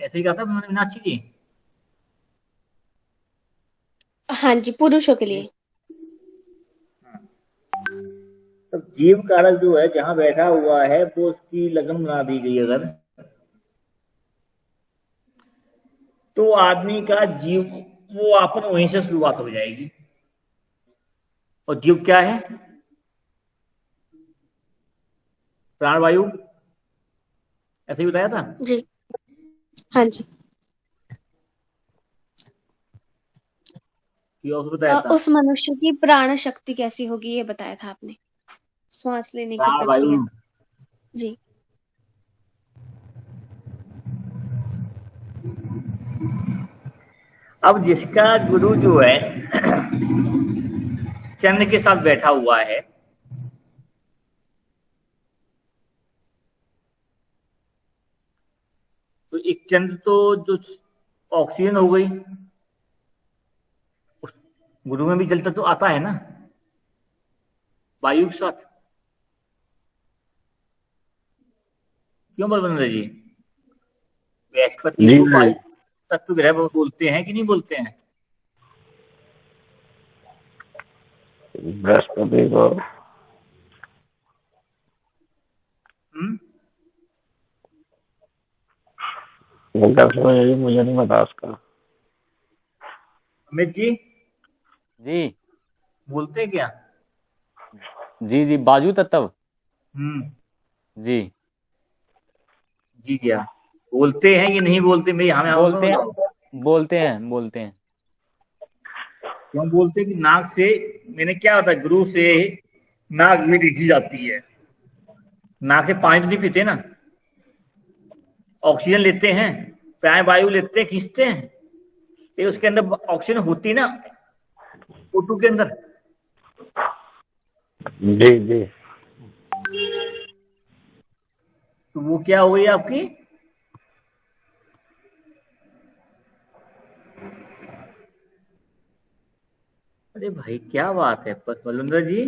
ऐसे ही कहा था मीनाक्षी जी। हाँ जी, पुरुषों के लिए। तो जीव कारक जो है जहां बैठा हुआ है वो उसकी लगन बना दी गई अगर, तो आदमी का जीव वो आपन वहीं से शुरुआत हो जाएगी। और जीव क्या है? प्राणवायु, ऐसे ही बताया था। जी। हाँ जी। कि और बताया था। उस मनुष्य की प्राण शक्ति कैसी होगी ये बताया था आपने। श्वास लेने की प्रक्रिया। प्राणवायु। जी। अब जिसका गुरु जो है चंद्र के साथ बैठा हुआ है, तो एक चंद्र तो जो ऑक्सीजन हो गई, उस गुरु में भी जलता तो आता है ना वायु के साथ। क्यों बलवंत जी? बृहस्पति जी को जी। वायु तत्व ग्रह बोलते हैं कि नहीं बोलते हैं? बृहस्पति को हम्म। उनका तो यही, मुझे नहीं पता उसका। अमित जी, जी बोलते हैं क्या? जी जी, बाजू तत्व। हम्म। जी। जी क्या बोलते हैं कि नहीं बोलते? मेरी हमें हमें बोलते सुनो हैं, जाओ। बोलते हैं, बोलते हैं। क्यों बोलते हैं कि नाक से, मैंने क्या होता है गुरु से नाक में रीठी जाती है। नाक से पानी तो नहीं पीते ना, ऑक्सीजन लेते हैं, प्राण वायु लेते हैं, खींचते हैं। ये उसके अंदर ऑक्सीजन होती ना O2 के अंदर। जी जी। तो वो क्या हो गई आपकी? अरे भाई क्या बात है बलविंदर जी।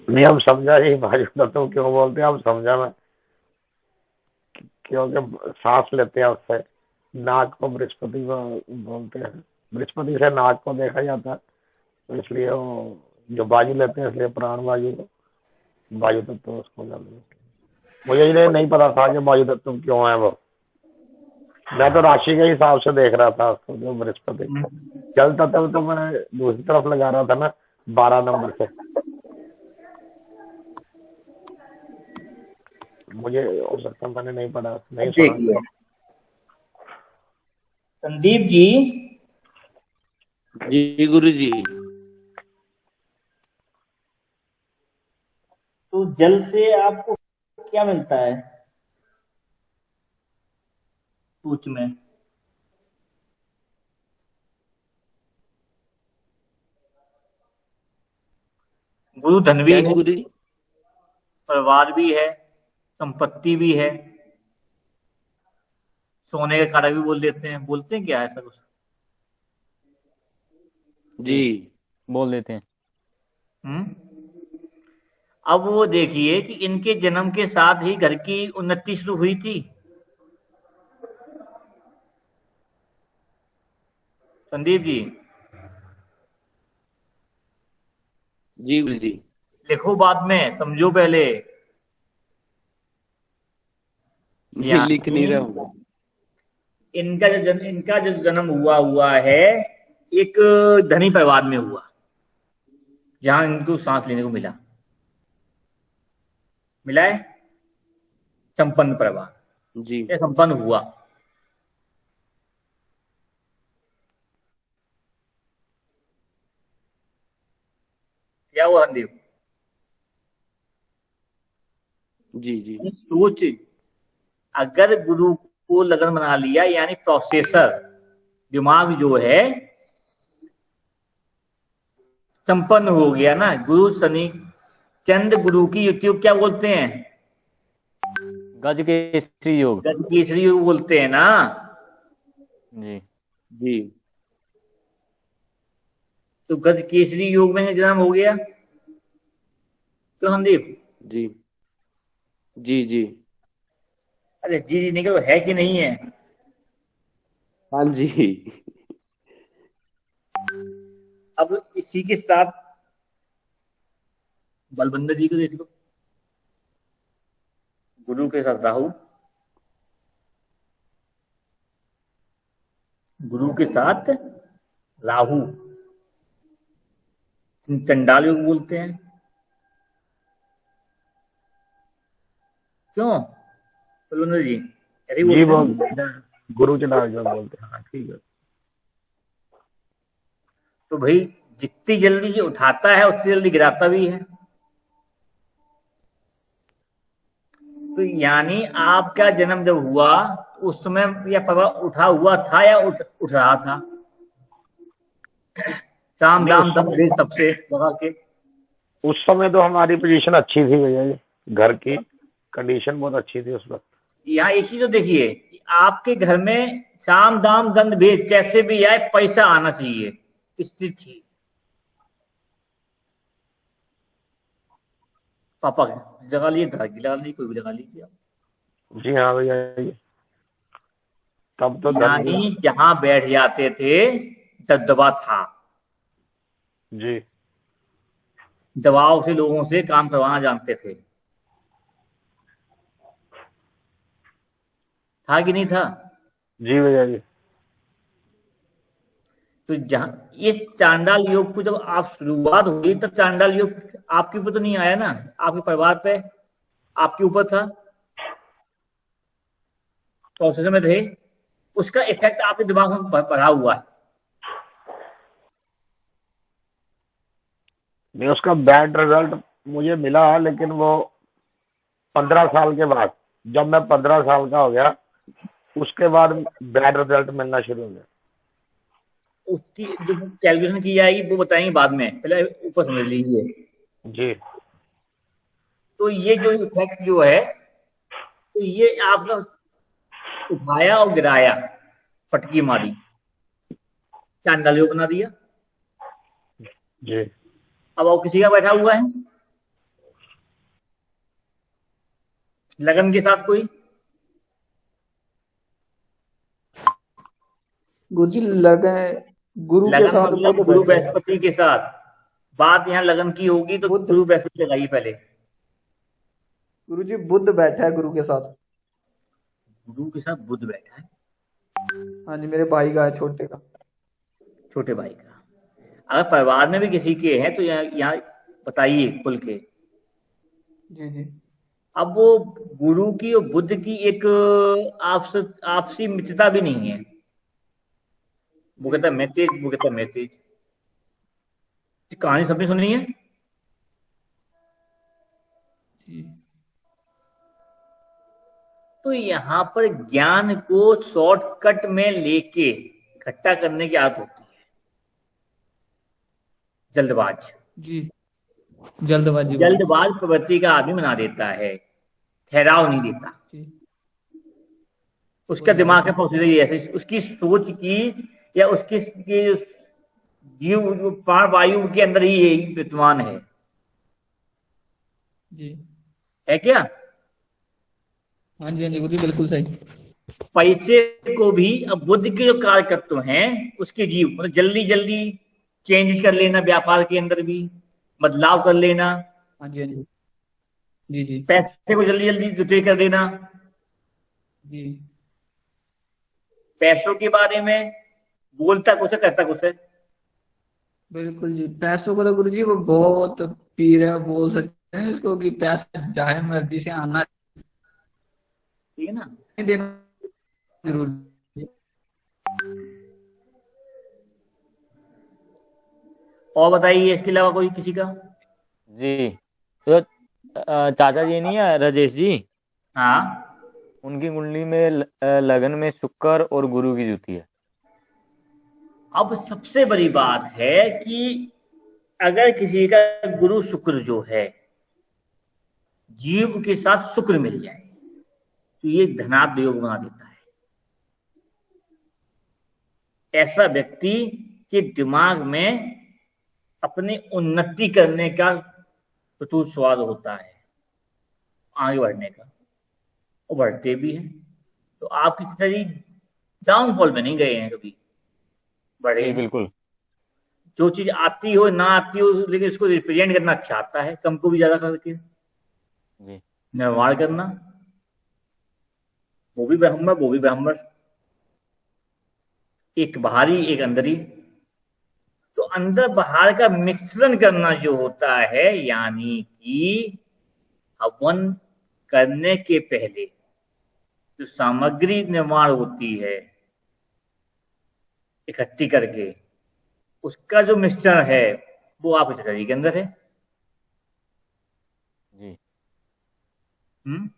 नहीं, हम समझा ही भाजपा तत्व क्यों बोलते हैं, हम समझा मैं। क्योंकि सांस लेते हैं उससे, नाक को बृहस्पति को बोलते हैं। बृहस्पति से नाक को देखा जाता है, तो इसलिए वो जो वायु लेते हैं, इसलिए प्राण वायु को वायु तत्व उसको बोलते हैं। मुझे ये नहीं पता था कि वायु तत्व क्यों है वो। मैं तो राशि के हिसाब से देख रहा था उसको, जो बृहस्पति जल तत्व तो मैं दूसरी तरफ लगा रहा था ना, 12 नंबर से। मुझे हो सकता है मैंने नहीं पढ़ा, नहीं अब सुना। देखिए संदीप जी, जी गुरु जी। तो जल से आपको क्या मिलता है सूच में? गुरु धन भी क्या है, गुरु जी? परिवार भी है, संपत्ति भी है, सोने का कारा भी बोलते हैं क्या ऐसा कुछ? जी। बोल देते हैं। हम्म। अब वो देखिए कि इनके जन्म के साथ ही घर की उन्नति शुरू हुई थी। संदीप जी, जी गुरु जी। लिखो बाद में, समझो पहले। मैं लिख नहीं यानी रहा हूँ। इनका जो जन्म हुआ हुआ है एक धनी परिवार में हुआ, जहां इनको सांस लेने को मिला। मिला है संपन्न परिवार, जी। ये संपन्न हुआ। क्या हुआ संदीप? जी जी। सोच, अगर गुरु को लगन बना लिया, यानी प्रोसेसर दिमाग जो है संपन्न हो गया ना। गुरु शनि चंद्र गुरु की युति को क्या बोलते हैं? गज के स्त्री योग। गज केसरी योग बोलते हैं ना। जी। जी। तो गज केसरी योग में जन्म हो गया तो संदीप। जी। जी जी। अरे जी जी निकलो, है कि नहीं है? हाँ जी। अब इसी के साथ बलबंदर जी को देख लो, गुरु के साथ राहु, गुरु के साथ राहु, चंडाल योग बोलते हैं। क्यों बलबंदर जी, ऐसे ही जी बोलते हैं? बोलते हैं, गुरु चला जो बोलते हैं। हाँ ठीक है। तो भाई जितनी जल्दी ये उठाता है उतनी जल्दी गिराता भी है। तो यानी आपका जन्म जब हुआ उस समय यह प्रभाव उठा हुआ था या उठ रहा था? साम नहीं, दाम दम भेद सबसे लगा के। उस समय तो हमारी पोजीशन अच्छी थी भैया जी, घर की कंडीशन बहुत अच्छी थी उस वक्त। यहाँ एक चीज तो देखिए कि आपके घर में साम दाम दंड भेद कैसे भी आए, पैसा आना चाहिए, स्थिति थी। पापा लगा लिए, दादी लगा ली, कोई भी लगा लीजिए आप। जी हाँ भैया जी, तब तो धन भी। यानी जहां बैठ जाते थे दबदबा था, जी दबाव से लोगों से काम करवाना जानते थे। था कि नहीं था? जी भैया जी। तो जहां इस चांडाल योग को जब आप शुरुआत हुई तब चांडाल योग आपके ऊपर तो नहीं आया ना, आपके परिवार पे, आपके ऊपर था, प्रोसेस में थे, उसका इफेक्ट आपके दिमाग में पड़ा हुआ है। नहीं, उसका बैड रिजल्ट मुझे मिला, लेकिन वो 15 साल के बाद, जब मैं 15 साल का हो गया उसके बाद बैड रिजल्ट मिलना शुरू हो गया। उसकी जो कैलकुलेशन की जाएगी वो बताएंगे बाद में, पहले ऊपर समझ लीजिए। जी तो ये जो इफेक्ट जो है, तो ये आपने उठाया और गिराया, पटकी मारी, चांडाल योग बना दिया। जी अब और किसी का बैठा हुआ है लगन के साथ कोई? गुरुजी लगे गुरु के लगन साथ मतलब बुध गुरु बैठे हैं। बृहस्पति के साथ। बात यहाँ लगन की होगी तो बुध गुरु बृहस्पति लगाइए पहले। गुरुजी बुध बैठा है गुरु के साथ। गुरु के साथ बुध बैठा है, हाँ जी, मेरे भाई का है, छोटे का। छोटे भाई का। अगर परिवार में भी किसी के हैं तो यहाँ बताइए खुल के। जी जी अब वो गुरु की और बुध की एक आपसी मित्रता भी नहीं है। वो कहता है मैं तेज, वो कहता है मैं तेज। कहानी सबने सुनी है। जी तो यहाँ पर ज्ञान को शॉर्टकट में लेके इकट्ठा करने की आदत होती है, जल्दबाज। जी जल्दबाजी जल्दबाज प्रवृत्ति का आदमी बना देता है, ठहराव नहीं देता। जी उसका दिमाग का प्रोसीजर ये ऐसे, उसकी सोच की या उसकी जीव प्राण वायु के अंदर ही यही विद्यमान जी है क्या? हाँ जी गुरुजी बिल्कुल सही। पैसे को भी अब बुद्ध के जो कार्यकर्ता हैं उसके जीव मतलब जल्दी जल्दी चेंज कर लेना, व्यापार के अंदर भी बदलाव कर लेना, हाँ जी जी जी पैसे को जल्दी जल्दी जुटे कर देना, जी पैसों के बारे में बोलता कुछ है करता कुछ है। बिल्कुल जी। पैसों को तो गुरुजी वो बहुत पीर है, बोल सकते हैं इसको कि पैसा चाहे मर्जी से आना ठीक है ना? नहीं देना जरूरी। और बताइए इसके अलावा कोई किसी का? जी तो चाचा जी नहीं है राजेश जी, हाँ, उनकी कुंडली में लगन में शुक्र और गुरु की जुती है। अब सबसे बड़ी बात है कि अगर किसी का गुरु शुक्र जो है जीव के साथ शुक्र मिल जाए तो ये धनाढ्य योग बना देता है। ऐसा व्यक्ति के दिमाग में अपनी उन्नति करने का प्रचुर स्वाद होता है, आगे बढ़ने का, और बढ़ते भी हैं। तो आपकी चित्रा डाउनफॉल में नहीं गए हैं कभी, बढ़े जी हैं। बिल्कुल। जो चीज आती हो ना आती हो, लेकिन इसको रिप्रेजेंट करना अच्छा आता है, कम को भी ज्यादा करके जी निर्माण करना। वो भी ब्रह्म, वो भी ब्रह्म, एक बाहरी एक अंदरी। तो अंदर बाहर का मिश्रण करना जो होता है, यानी कि हवन करने के पहले जो सामग्री निर्माण होती है इकट्ठी करके, उसका जो मिश्रण है वो आपके शरीर के अंदर है। जी हम्म।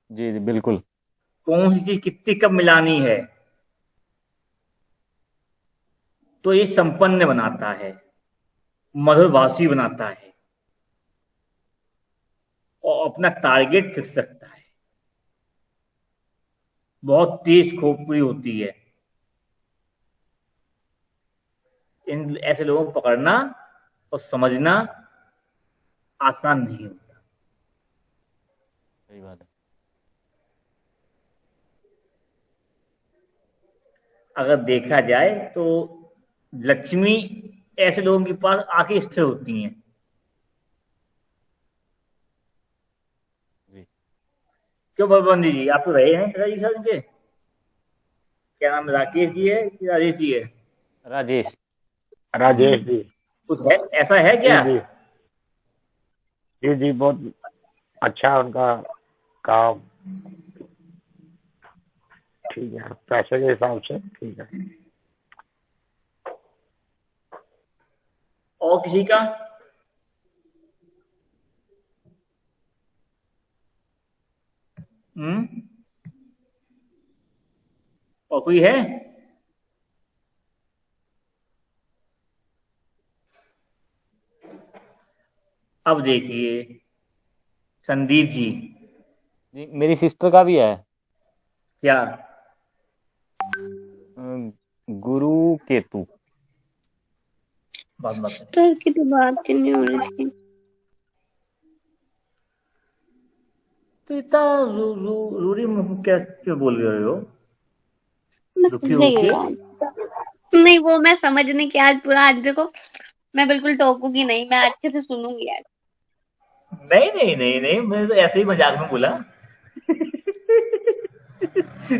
जी जी बिल्कुल। कौन सी चीज कितनी कब मिलानी है, तो ये संपन्न बनाता है, मधुरभाषी बनाता है, और अपना टारगेट फिक्स रखता है। बहुत तेज खोपड़ी होती है। इन ऐसे लोगों को पकड़ना और समझना आसान नहीं होता। सही बात है। अगर देखा जाए तो लक्ष्मी ऐसे लोगों के पास आके स्थिर होती हैं। जी क्यों बलबंदी जी, आप तो रहे हैं पिताजी के साथ इनके? क्या नाम, राकेश जी है कि राजेश जी है? राजेश। राजेश जी। कुछ है, ऐसा है जी क्या? जी जी जी, बहुत अच्छा है उनका काम। ठीक है, पैसे के हिसाब से ठीक है। और किसी का? हम्म। और कोई है? अब देखिए संदीप जी, जी मेरी सिस्टर का भी है। क्या? अ, गुरु केतु। बात बात सिस्टर की तो बात ही नहीं हो रही थी। तो इतना रूरी मुंह क्यों बोल रहे हो? मैं दुखी भूल गई होके? यार। नहीं, वो मैं समझने की आज पूरा, आज देखो मैं बिल्कुल टोकूंगी नहीं, मैं अच्छे से सुनूंगी यार। नहीं नहीं नहीं नहीं, मैंने तो ऐसे ही मजाक में बोला।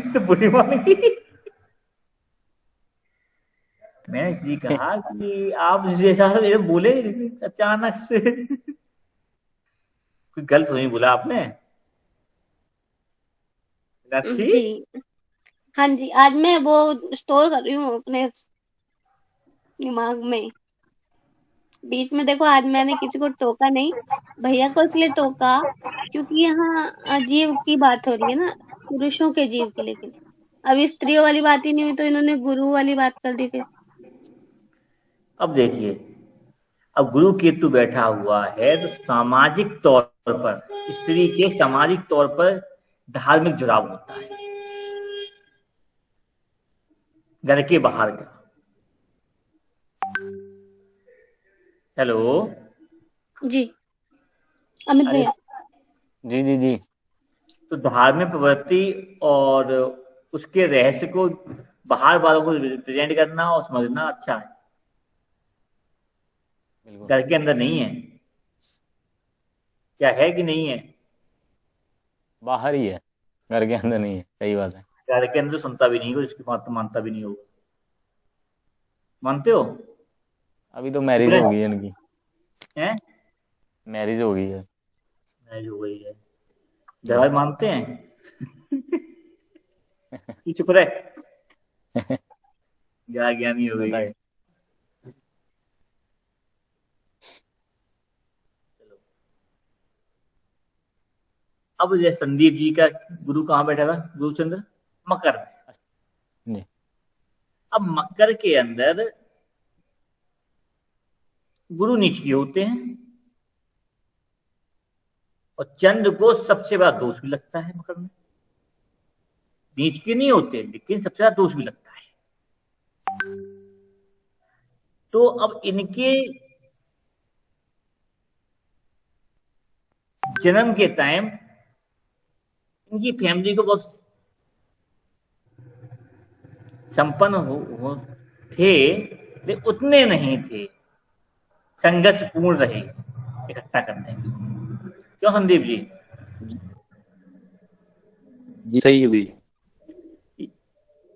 तो बुरी मानेगी? मैंने इसलिए कहा कि आप जैसा ये बोले अचानक से। कोई गलत तो नहीं बोला आपने? मीनाक्षी? जी हाँ जी, आज मैं वो स्टोर कर रही हूँ अपने दिमाग में। बीच में देखो, आज मैंने किसी को टोका नहीं, भैया को इसलिए टोका क्योंकि यहाँ जीव की बात हो रही है ना, पुरुषों के जीव की। लेकिन अभी स्त्रियों वाली बात ही नहीं हुई तो इन्होंने गुरु वाली बात कर दी फिर। अब देखिए, अब गुरु केतु बैठा हुआ है तो सामाजिक तौर पर स्त्री के सामाजिक तौर पर धार्मिक जुड़ाव होता है, घर के बाहर का। हेलो? जी अमित अरे, भैया। जी जी जी तो धार्मिक प्रवृत्ति और उसके रहस्य को बाहर वालों को रिप्रेजेंट करना और समझना अच्छा है, बिल्कुल। घर के अंदर नहीं है। क्या है कि नहीं है? बाहर ही है, घर के अंदर नहीं है। सही बात है। घर के अंदर सुनता भी नहीं हो, इसकी बात तो मानता भी नहीं हो। मानते हो? अभी तो चुप मैरिज रहे हो गई है इनकी। हैं? मैरिज हो गई है। मैरिज हो गई है, जी जवाब मानते हैं? तू चुप रहे, ज्ञानी हो गई है। बताइए। अब ये संदीप जी का गुरु कहाँ बैठा था? गुरुचंद्र मकर में। जी अब मकर के अंदर गुरु नीच के होते हैं, और चंद्र को सबसे बड़ा दोष भी लगता है मकर में। नीच के नहीं होते लेकिन सबसे ज्यादा दोष भी लगता है। तो अब इनके जन्म के टाइम इनकी फैमिली को बहुत संपन्न हो थे, लेकिन उतने नहीं थे, संघर्षपूर्ण रहे इकट्ठा करने में। क्यों संदीप जी? जी सही है गुरुजी।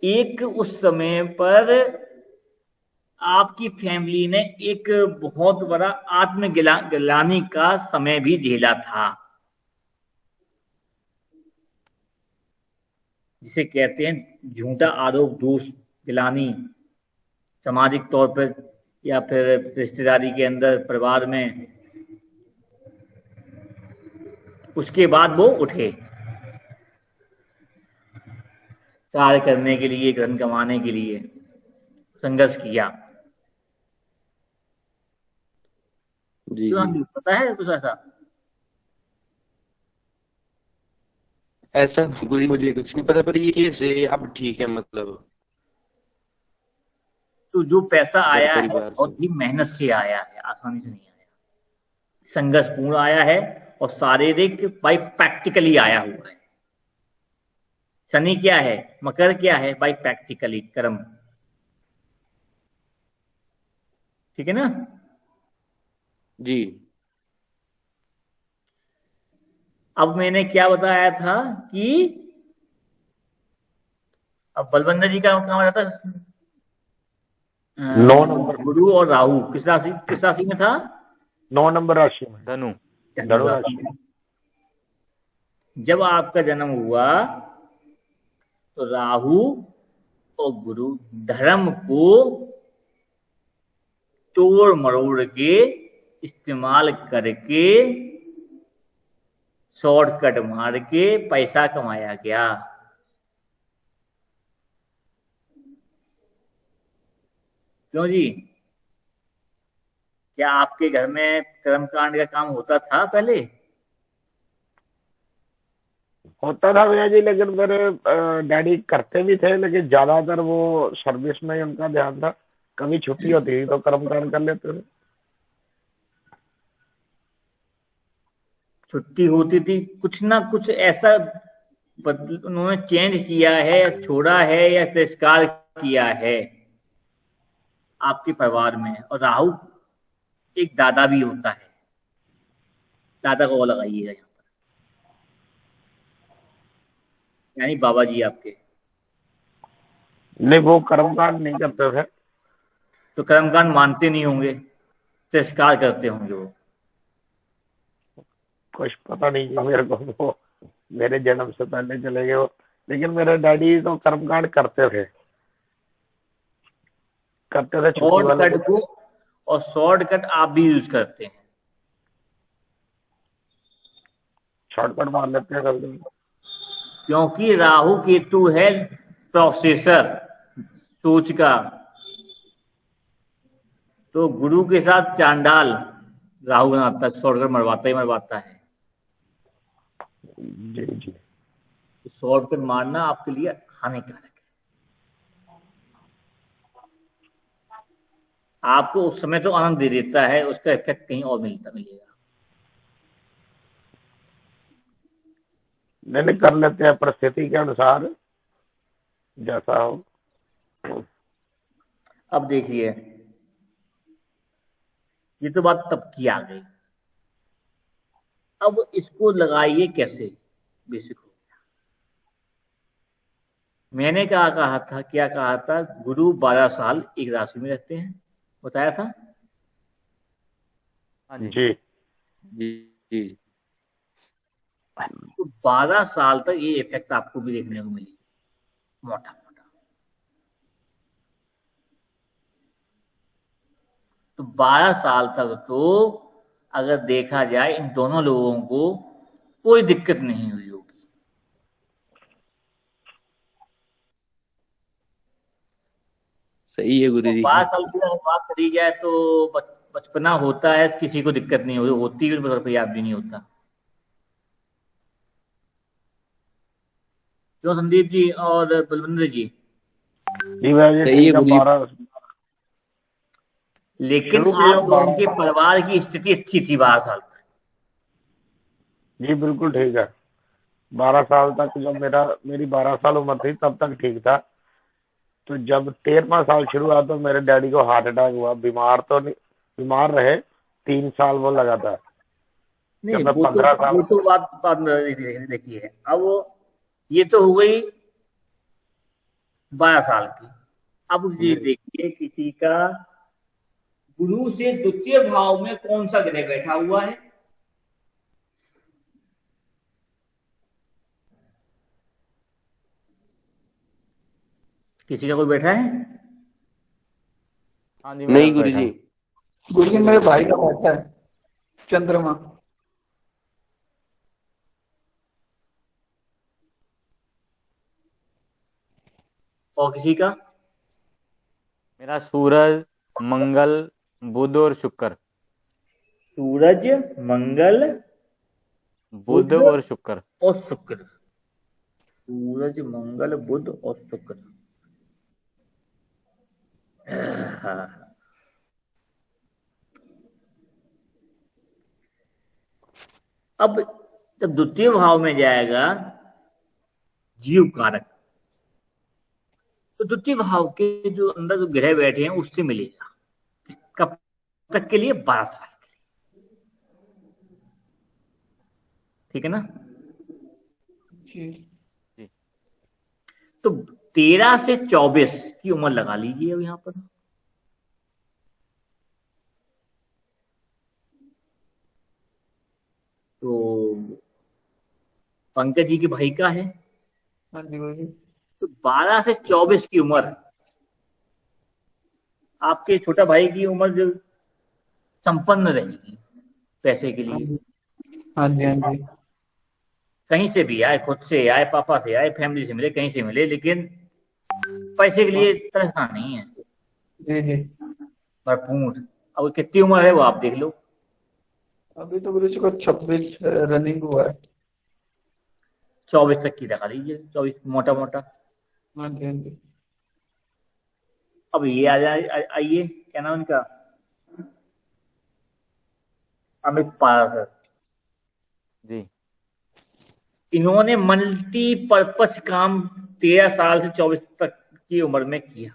एक उस समय पर आपकी फैमिली ने एक बहुत बड़ा आत्मग्लानि का समय भी झेला था, जिसे कहते हैं झूठा आरोप, दोष, गिलानी, सामाजिक तौर पर या फिर रिश्तेदारी के अंदर, परिवार में। उसके बाद वो उठे कार्य करने के लिए, धन कमाने के लिए संघर्ष किया। जी तो जी। पता है कुछ ऐसा? ऐसा गुरुजी मुझे कुछ नहीं पता, पर ये कैसे अब ठीक है मतलब तो जो पैसा घर आया है परिवार बहुत से। ही मेहनत से आया है, आसानी से नहीं आया, संघर्षपूर्ण आया है और शारीरिक बाई प्रैक्टिकली आया हुआ है। शनि क्या है, मकर क्या है, बाई प्रैक्टिकली कर्म। ठीक है ना? जी अब मैंने क्या बताया था कि अब बलवंतर जी का काम आता है 9 नंबर, गुरु और राहु किस राशि में था? 9 नंबर राशि में, धनु। धनु राशि में। जब आपका जन्म हुआ तो राहु और गुरु धर्म को तोड़ मरोड़ के इस्तेमाल करके, शॉर्टकट मार के पैसा कमाया गया। क्यों जी? क्या आपके घर में कर्मकांड का काम होता था पहले? होता था भैया जी, लेकिन मेरे डैडी करते भी थे, लेकिन ज्यादातर वो सर्विस में ही उनका ध्यान था। कभी छुट्टी होती थी तो कर्मकांड कर लेते थे। छुट्टी होती थी, कुछ ना कुछ ऐसा उन्होंने चेंज किया है, छोड़ा है या तिरस्कार किया है आपके परिवार में। और राहु एक दादा भी होता है, दादा को लगाइएगा यहाँ पर, यानी बाबा जी आपके। नहीं, वो कर्मकांड नहीं करते थे। तो कर्मकांड मानते नहीं होंगे, तिरस्कार करते होंगे वो। कुछ पता नहीं है मेरे को, वो मेरे जन्म से पहले चले गए वो। लेकिन मेरे डैडी तो कर्मकांड करते थे छुट्टी वाले शॉर्टकट को, और शॉर्टकट आप भी यूज करते हैं। शॉर्टकट मार लेते हैं कभी। क्योंकि राहु केतु है प्रोसेसर, सोच का। तो गुरु के साथ चांडाल राहु बनाता है, शॉर्टकट मरवाता ही मरवाता है। जी जी। शॉर्टकट मारना आपके लिए हानिकारक है। आपको उस समय तो आनंद दे देता है, उसका इफेक्ट कहीं और मिलेगा। नहीं, कर लेते हैं परिस्थिति के अनुसार जैसा हो। अब देखिए, ये तो बात तब की आ गई। अब इसको लगाइए कैसे, बेसिक हो गया। मैंने कहा था, क्या कहा था? गुरु 12 साल एक राशि में रहते हैं, बताया था। हाँ जी जी जी जी। तो 12 साल तक ये इफेक्ट आपको भी देखने को मिलेगी, मोटा मोटा। तो 12 साल तक तो अगर देखा जाए इन दोनों लोगों को कोई दिक्कत नहीं हुई होगी। सही है गुरुजी। 12 साल की अगर बात करी जाए तो बचपना होता है, किसी को दिक्कत नहीं होती भी, याद भी नहीं होता। क्यों संदीप जी और बलविंदर जी? जी भैया जी, सही ठीक है है। गुरुजी। 12 लेकिन शुरू किया आप लोगों 12 के परिवार की स्थिति अच्छी थी 12 साल तक। जी बिल्कुल ठीक है। 12 साल तक, जब मेरी 12 साल उम्र थी तब तक ठीक था। तो जब 13वां साल शुरू हुआ तो मेरे डैडी को हार्ट अटैक हुआ। बीमार रहे 3 साल वो लगातार। नहीं, जब मैं 15 साल, वो तो बात में देखिए। अब ये तो हो गई 12 साल की। अब ये जी देखिए किसी का गुरु से द्वितीय भाव में कौन सा ग्रह बैठा हुआ है। किसी का कोई बैठा है? हाँ जी, मेरा नहीं बैठा गुरुजी। है। गुरुजी मेरे भाई का बैठा है चंद्रमा। और किसी का? मेरा सूरज, मंगल, बुध और शुक्र। सूरज, मंगल, बुध बुध और शुक्र। और शुक्र। सूरज, मंगल, बुध और शुक्र। हाँ। अब जब द्वितीय भाव में जाएगा जीव कारक, तो द्वितीय भाव के जो अंदर जो ग्रह बैठे हैं उससे मिलेगा। कब तक के लिए? 12 साल के लिए। ठीक है ना? जी जी तो 13 से 24 की उम्र लगा लीजिए अब यहां पर। तो पंकज जी के भाई का है। हाँ जी गुरुजी। तो 12 से 24 की उम्र आपके छोटा भाई की उम्र जो संपन्न रहेगी पैसे के हाँ लिए। जी हाँ जी हाँ जी। कहीं से भी आए, खुद से आए, पापा से आए, फैमिली से मिले, कहीं से मिले, लेकिन पैसे के लिए तरसना नहीं है। जी जी। भरपूर। अब कितनी उम्र है वो आप देख लो। अभी तो गुरुजी को 26 रनिंग हुआ है। 24 तक की लगा लीजिए, 24 मोटा मोटा। हाँ जी हाँ जी। अब ये आइए, क्या नाम इनका? अमित पारा सर। जी। इन्होंने मल्टीपर्पज काम 13 साल से 24 तक की उम्र में किया।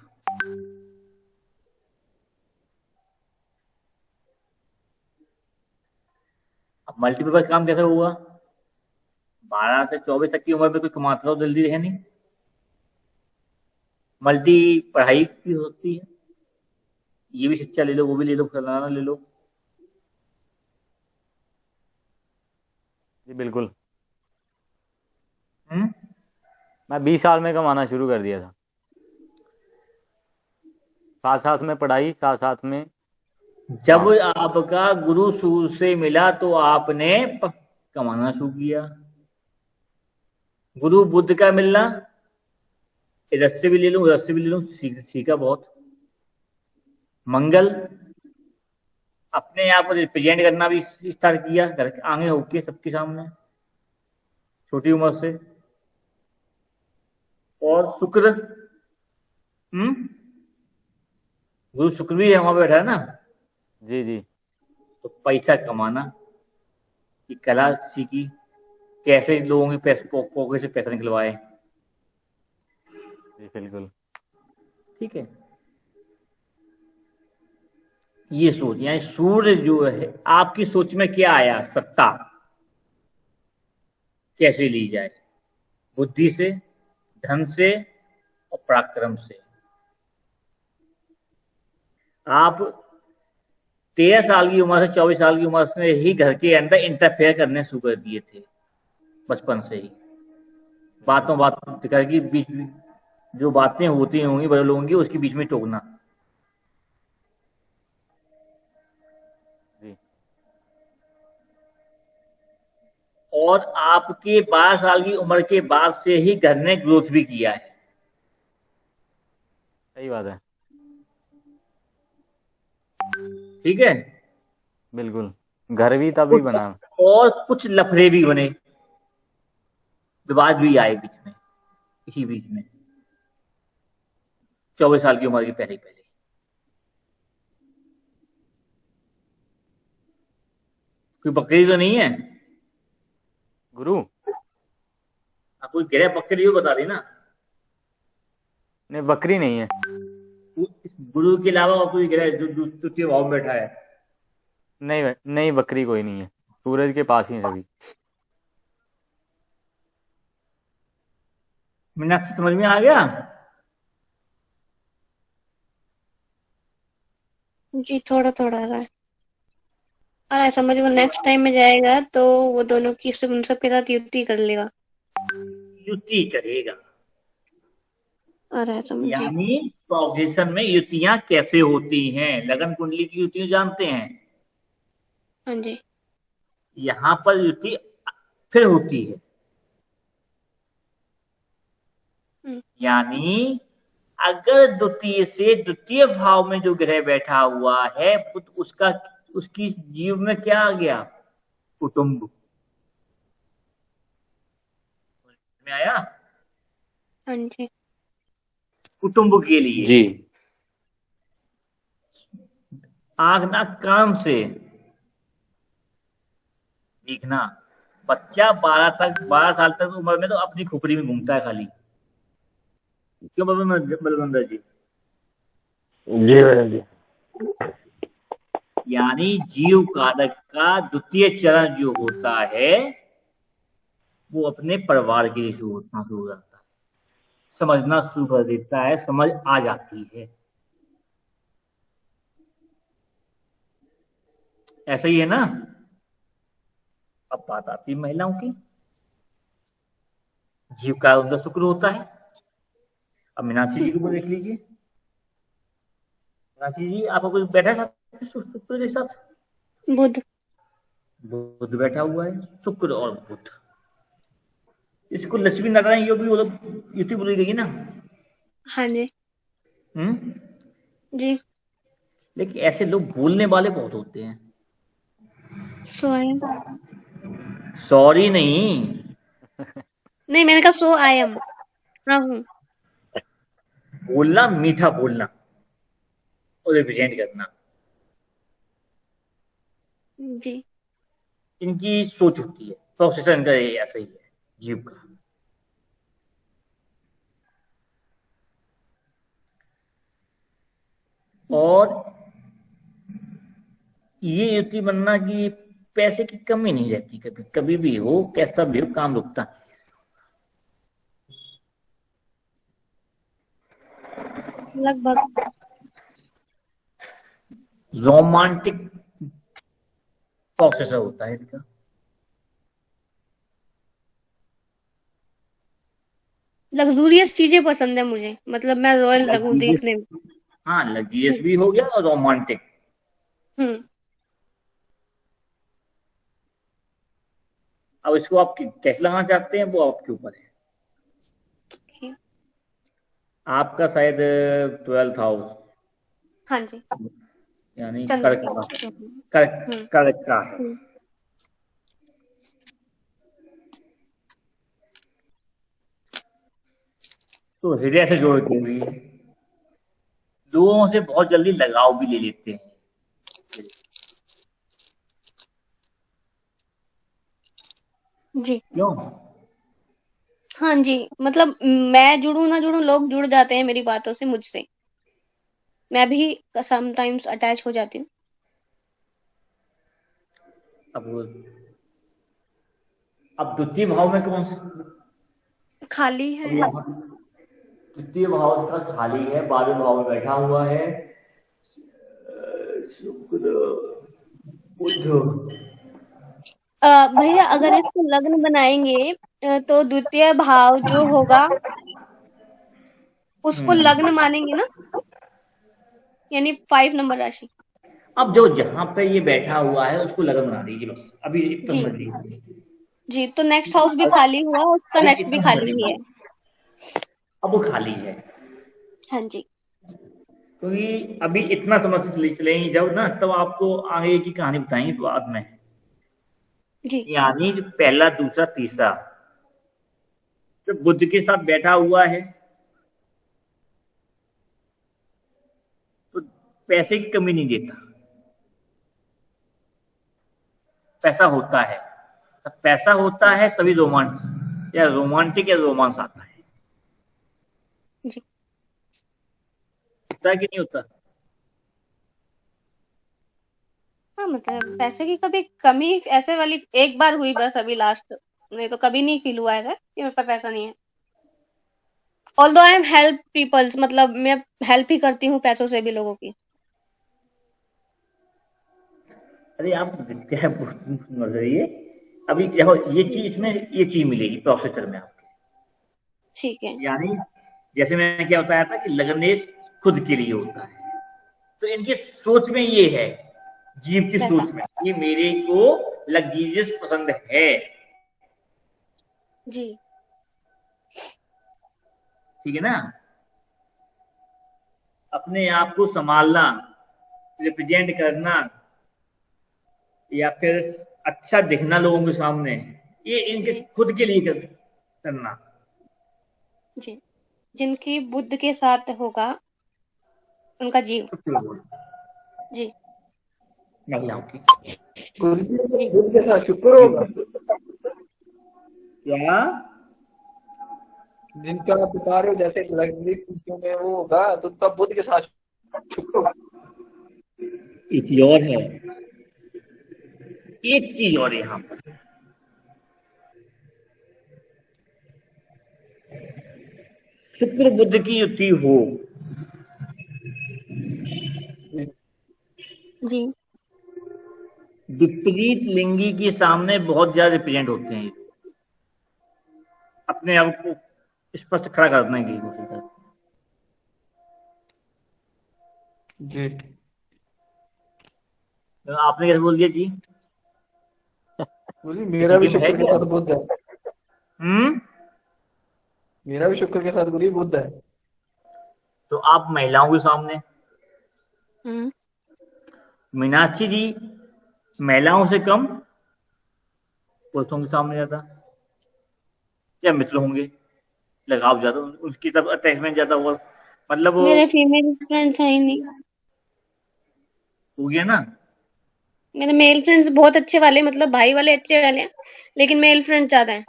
अब मल्टीपर्पज काम कैसे हुआ? 12 से 24 तक की उम्र में कोई कमाता तो जल्दी है नहीं। मल्टी पढ़ाई भी होती है, ये भी शिक्षा ले लो, वो भी ले लो, फलाना ले लो। जी बिल्कुल। हम्म। मैं 20 साल में कमाना शुरू कर दिया था। साथ साथ में पढ़ाई, साथ साथ में जब काम। आपका गुरु सूर्य से मिला तो आपने कमाना शुरू किया। गुरु बुद्ध का मिलना, इधर से भी ले लूं, उधर से भी ले लूं, सीखा बहुत। मंगल, अपने आप को रिप्रेजेंट करना भी स्टार्ट किया, घर के आगे होके सबके सामने, छोटी उम्र से। और शुक्र, गुरु शुक्र भी वहां पे बैठा है ना। जी जी तो पैसा कमाना की कला सीखी, कैसे लोगों के पैसे पॉकेट से पैसा निकलवाए। जी बिल्कुल। ठीक है। ये सोच, यानी सूर्य जो है आपकी सोच में क्या आया? सत्ता कैसे ली जाए? बुद्धि से, धन से और पराक्रम से। आप 13 साल की उम्र से 24 साल की उम्र से ही घर के अंदर इंटरफेयर करने शुरू कर दिए थे, बचपन से ही। बातों बात करके बीच में जो बातें होती होंगी बड़े लोगों की, उसके बीच में टोकना। जी और आपके 12 साल की उम्र के बाद से ही घर ने ग्रोथ भी किया है। सही बात है। ठीक है। बिल्कुल। घर भी तभी बना। और कुछ लफड़े भी बने, विवाद भी आए बीच में, इसी बीच में 24 साल की उम्र के पहले पहले। कोई बकरी तो नहीं है? गुरु कोई ग्रह बकरी हो बता देना। नहीं, बकरी नहीं है। गुरु के अलावा और कोई ग्रह जो तृतीय भाव में बैठा है? नहीं नहीं, बकरी कोई नहीं है, सूरज के पास ही है सभी। मीनाक्षी समझ में आ गया? जी थोड़ा थोड़ा आ रहा है। आ रहा है समझ। वो नेक्स्ट टाइम में जाएगा तो वो दोनों की उन सबके साथ युति कर लेगा। युति करेगा, आ रहा है समझ जी। यानी प्रोग्रेशन में युतियां कैसे होती हैं, लगन कुंडली की युतियां जानते हैं। हाँ जी। यहाँ पर युति फिर होती है, यानी अगर द्वितीय से द्वितीय भाव में जो ग्रह बैठा हुआ है उसका उसकी जीव में क्या आ गया? कुटुंब में आया। हाँ जी। कुटुंब के लिए जी आंख नाक कान से दिखना। बच्चा 12 साल तक उम्र में तो अपनी खुपड़ी में घूमता है खाली। क्यों बलवंदर जी? जी भैया जी। यानी जीव कारक का द्वितीय चरण जो होता है वो अपने परिवार के लिए शुरू होना शुरू हो जाता है, समझना शुरू कर देता है, समझ आ जाती है। ऐसा ही है ना? अब बात आती है महिलाओं की। जीव का उनका शुक्र होता है। अब मीनाक्षी जी को देख लीजिए। मीनाक्षी जी आपका कोई बैठा है शुक्र के साथ? बुध। बुध बैठा हुआ है, शुक्र और बुध। इसको लक्ष्मी नारायण योग भी युति बोली गई ना? हाँ जी। जी। लेकिन ऐसे लोग बोलने वाले बहुत होते हैं। स्वयं। सॉरी नहीं, नहीं मैंने कहा सो आई एम। हाँ हूँ। बोलना, मीठा बोलना और रिप्रेजेंट करना, जी। इनकी सोच होती है। प्रोसेसर इनका ऐसा ही है जीव का। और ये युति बनना की पैसे की कमी नहीं रहती, कभी कभी भी हो, कैसा भी हो, काम रुकता है। लगभग। रोमांटिक प्रोसेसर होता है इनका। लग्जूरियस चीजें पसंद है मुझे, मतलब मैं रॉयल लगूं लग्जरियस, देखने में। हाँ लग्जरियस भी हो गया और रोमांटिक। हम्म। अब इसको आप कैसे लगाना चाहते हैं वो आपके ऊपर है। आपका शायद 12th हाउस, हाँ जी। यानी चंद्र कर्क का, हम्म। कर्क का है। तो हृदय से जोड़ दूंगी, लोगों से बहुत जल्दी लगाव भी ले लेते हैं। जी। क्यों? हाँ जी, मतलब मैं जुड़ूं ना जुड़ूं लोग जुड़ जाते हैं मेरी बातों से, मुझसे। मैं भी समटाइम्स अटैच हो जाती हूँ। अब द्वितीय भाव में कौन सा खाली है। द्वितीय भाव का खाली है, 12वें भाव में बैठा हुआ है शुक्र बुध। भैया अगर इसको लग्न बनाएंगे तो द्वितीय भाव जो होगा उसको लग्न मानेंगे ना, यानी 5 नंबर राशि। अब जो जहां पे ये बैठा हुआ है उसको लगन बना दीजिए बस, अभी एक जी। समझ लीजिए। जी तो नेक्स्ट हाउस भी खाली हुआ, उसका अभी नेक्स्ट भी इतना समझ खाली ही है। लीजिए, अब वो खाली है। हाँ जी। क्योंकि अभी इतना समझ चलेंगे जब ना, तब आपको आगे की कहानी बताएंगे बाद में। जी। यानी जो पहला दूसरा तीसरा जो बुद्ध के साथ बैठा हुआ है तो पैसे की कमी नहीं देता। पैसा होता है, पैसा होता है तभी रोमांस या रोमांटिक या रोमांस आता है। जी। होता है कि नहीं होता? हाँ मतलब पैसे की कभी कमी ऐसे वाली एक बार हुई बस अभी लास्ट, नहीं तो कभी नहीं फील हुआ है कि मेरे पास पैसा नहीं है। Although I am help peoples, मतलब मैं हेल्प ही करती हूँ पैसों से भी लोगों की। अरे आप क्या है समझ रही है, अभी देखो ये चीज इसमें ये चीज मिलेगी प्रोसेसर में आपके, ठीक है। यानी जैसे मैंने क्या बताया था कि लगनेश खुद के लिए होता है, तो इनकी सोच में ये है, जीव की पैसा। सोच में ये मेरे को लग्जरियस पसंद है। जी। ठीक है ना, अपने आप को संभालना, रिप्रेजेंट करना, या फिर अच्छा दिखना लोगों के सामने, ये इनके जी। खुद के लिए करना। जी। जिनकी बुद्ध के साथ होगा उनका जीव। जी। महिलाओं की गुरुजी जी। बुद्ध के साथ शुक्र होगा, क्या जिनका आप बता रहे हो जैसे लग्जरी खुशियों में वो होगा तो उनका बुद्ध के साथ शुक्र होगा। एक चीज और है, एक चीज और यहाँ पर शुक्र बुद्ध की युति हो, जी। विपरीत लिंगी के सामने बहुत ज्यादा रिप्रेजेंट होते हैं, अपने आप को स्पष्ट खड़ा करने की कोशिश करते हैं। जी। तो आपने कैसे बोल दिया जी? गुरुजी मेरा भी किसी में है शुक्र के क्या? साथ बुद्ध है, मेरा भी शुक्र के साथ गुरुजी बुद्ध है। तो आप महिलाओं के सामने, हम्म। मीनाक्षी जी महिलाओं से कम पुरुषों के सामने ज्यादा, या मित्र होंगे, लगाव ज्यादा, उसकी तरफ अटैचमेंट ज्यादा हुआ, मतलब वो मेरे फीमेल फ्रेंड्स हैं ही नहीं। हो गया ना। मेरे मेल फ्रेंड्स बहुत अच्छे वाले, मतलब भाई वाले अच्छे वाले हैं, लेकिन मेल फ्रेंड ज्यादा हैं,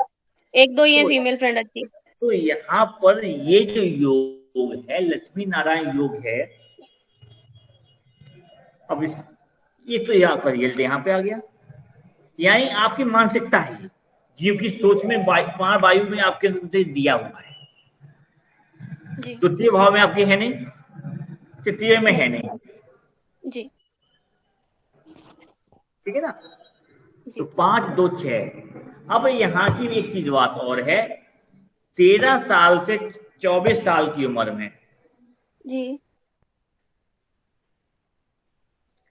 एक दो ही है तो, फीमेल फ्रेंड अच्छी। तो यहाँ पर ये जो योग है, लक्ष्मी नारायण योग है, अब ये तो यहाँ पर रिजल्ट यहाँ पे आ गया, यानी आपकी मानसिकता है, जीव की सोच में प्राण वायु में आपके अंदर दिया हुआ है। जी। द्वितीय भाव में आपकी है नहीं, तृतीय में है नहीं। जी। ठीक है ना, जी। तो 5 2 6। अब यहाँ की एक चीज बात और है, 13 साल से 24 साल की उम्र में जी।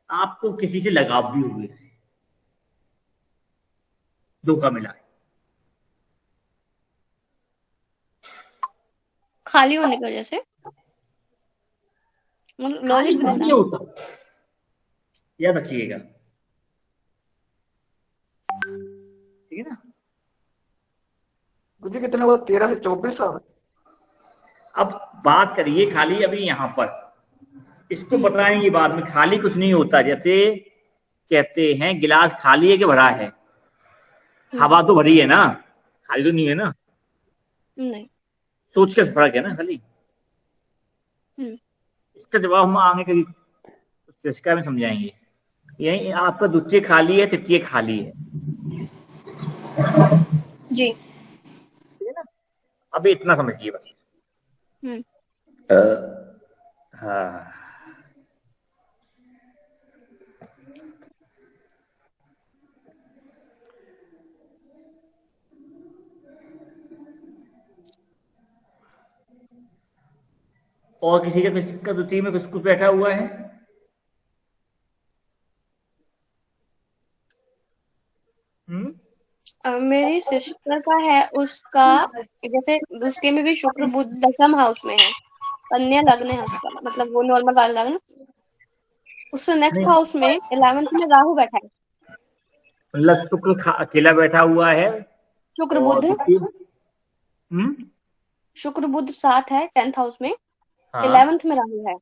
आपको किसी से लगाव भी हुए है, धोखा मिला है, खाली होने की वजह से, खाली लॉजिक कुछ बता नहीं रहा। होता, याद रखिएगा। ठीक है ना, गुरुजी कितने हुआ, 13 से 24 साल। अब बात करिए खाली अभी यहाँ पर, इसको बताएंगे बाद में, खाली कुछ नहीं होता। जैसे कहते हैं गिलास खाली है कि भरा है, हवा तो भरी है ना, खाली तो नहीं है ना। नहीं। सोच का फर्क है ना खाली। इसका जवाब हम आगे कभी चर्चा में समझाएंगे। यही आपका द्वितीय खाली है, तृतीय खाली है। जी। ठीक है ना, अभी इतना समझिए बस। हाँ, और किसी का द्वितीय में कुछ बैठा हुआ है? मेरी सिस्टर का है, उसका जैसे उसके में भी शुक्र बुध दशम हाउस में है, कन्या लग्न है उसका, मतलब वो नॉर्मल वाला लग्न। उससे नेक्स्ट हाउस में 11th में राहु बैठा है। मतलब शुक्र अकेला बैठा हुआ है, शुक्र और बुध, शुक्र बुध साथ है 10th हाउस में, हाँ, 11th में राहु है,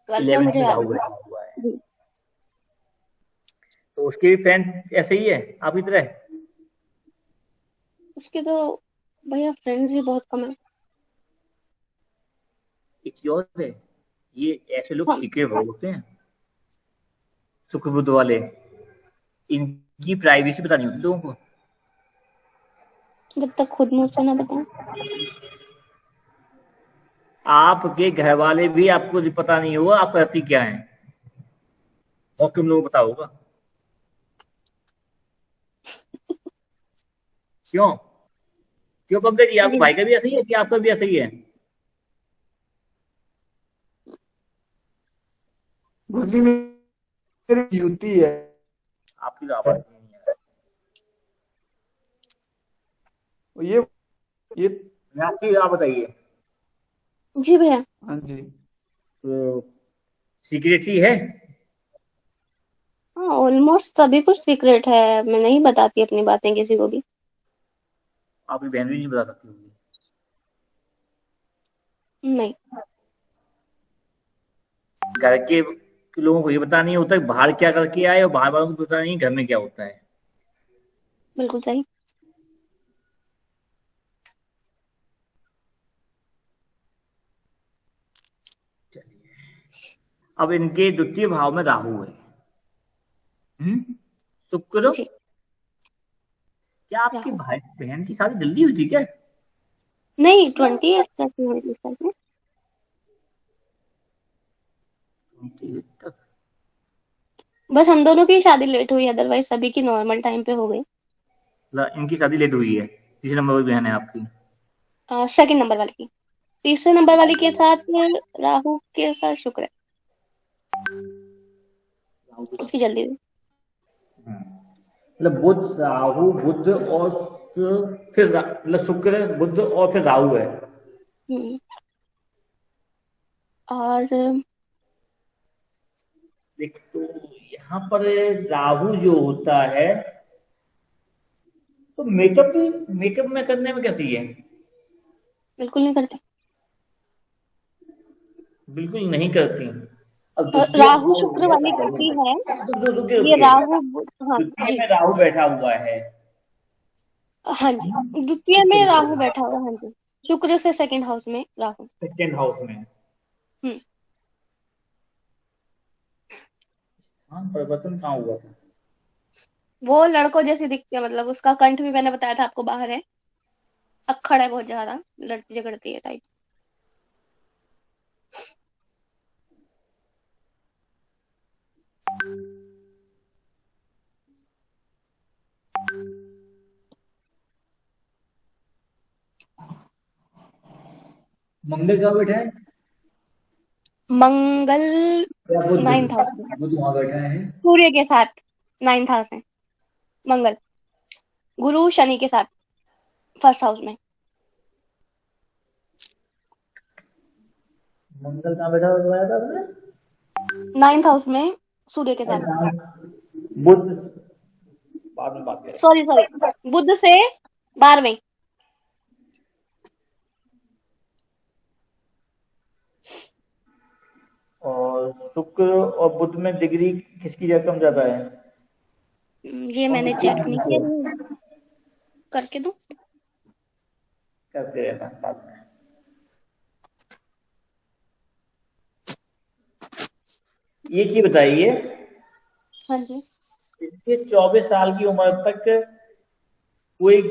12th में 11 मुझे में याद राहु नहीं। बैठा हुआ है। तो उसके भी फ्रेंड ऐसे ही है आप की तरह? उसके तो भैया फ्रेंड्स ही बहुत कम है। एक और है, ये ऐसे लोग हाँ, सीक्रेट बहुत होते हैं, शुक्र बुध वाले, इनकी प्राइवेसी पता नहीं होती लोगों को। जब तक खुद मुझसे ना बताएं। आपके घर वाले भी आपको पता नहीं होगा आप करती क्या है, और तुम लोगों को पता होगा। क्यों क्यों पंकज जी, आपके जी भाई का भी ऐसा ही है कि आपका भी ऐसा ही है? गुरुजी मेरी जूती है। आपकी तो आवाज ही नहीं है। ये आपकी आप बताइए, जी भैया। हाँ जी। तो सीक्रेटरी है? हाँ, ऑलमोस्ट सभी कुछ सीक्रेट है, मैं नहीं बताती अपनी बातें किसी को भी। आपकी बहन भी नहीं बता सकती होगी। नहीं। घर के लोगों को ये पता नहीं होता कि बाहर क्या करके आए, और बाहर वालों को पता नहीं घर में क्या होता है। बिल्कुल सही। अब इनके द्वितीय भाव में राहु है, शुक्र। जी। क्या आपकी राहु। भाई बहन की शादी जल्दी हुई थी क्या? नहीं, 28 तक हुई थी साल में। तक? बस हम दोनों की शादी लेट हुई, अदरवाइज सभी की नॉर्मल टाइम पे हो गई। इनकी शादी लेट हुई है, तीसरे नंबर पर बहन है आपकी। सेकंड नंबर वाली की। तीसरे नंबर वाली के साथ राहु के साथ शुक्र है, राहु के उसकी साथ। जल्दी हुई। मतलब बुध राहु बुध और फिर मतलब शुक्र बुध और फिर राहु है। हम्म, और देख तो यहाँ पर राहु जो होता है, तो मेकअप में करने में कैसी है? बिल्कुल नहीं करते। बिल्कुल नहीं करती। अब द्वितीय राहु भाव हो शुक्र गया वाली राहु। करती है। रुके ये रुके, राहु हाँ द्वितीय जी। में राहु बैठा हुआ है। हाँ जी, द्वितीय में राहु बैठा हुआ है, हाँ जी। शुक्र से सेकंड हाउस में राहु। सेकेंड हाउस में। हम्म। हाँ, परिवर्तन कहाँ हुआ था? वो लड़कों जैसी दिखती है, मतलब उसका कंठ भी मैंने बताया था आपको बाहर है, अक्खड़ है बहुत ज्यादा, लड़ती झगड़ती है टाइप। मंगल कहाँ बैठा है? मंगल या बुध? 9th हाउस में, बुध वहां बैठा है। सूर्य के साथ 9th हाउस में मंगल। गुरु शनि के साथ फर्स्ट हाउस में। मंगल कहाँ बैठा हुआ था आपने? 9th हाउस में सूर्य के साथ। बुध बाद में बात करें। सॉरी सॉरी, बुध से 12वें। और शुक्र और बुध में डिग्री किसकी ज्यादा कम ज्यादा है? ये मैंने चेक नहीं किया, करके दूं? करते रहना बाद में। ये चीज बताइए, हाँ जी। इसके 24 साल की उम्र तक कोई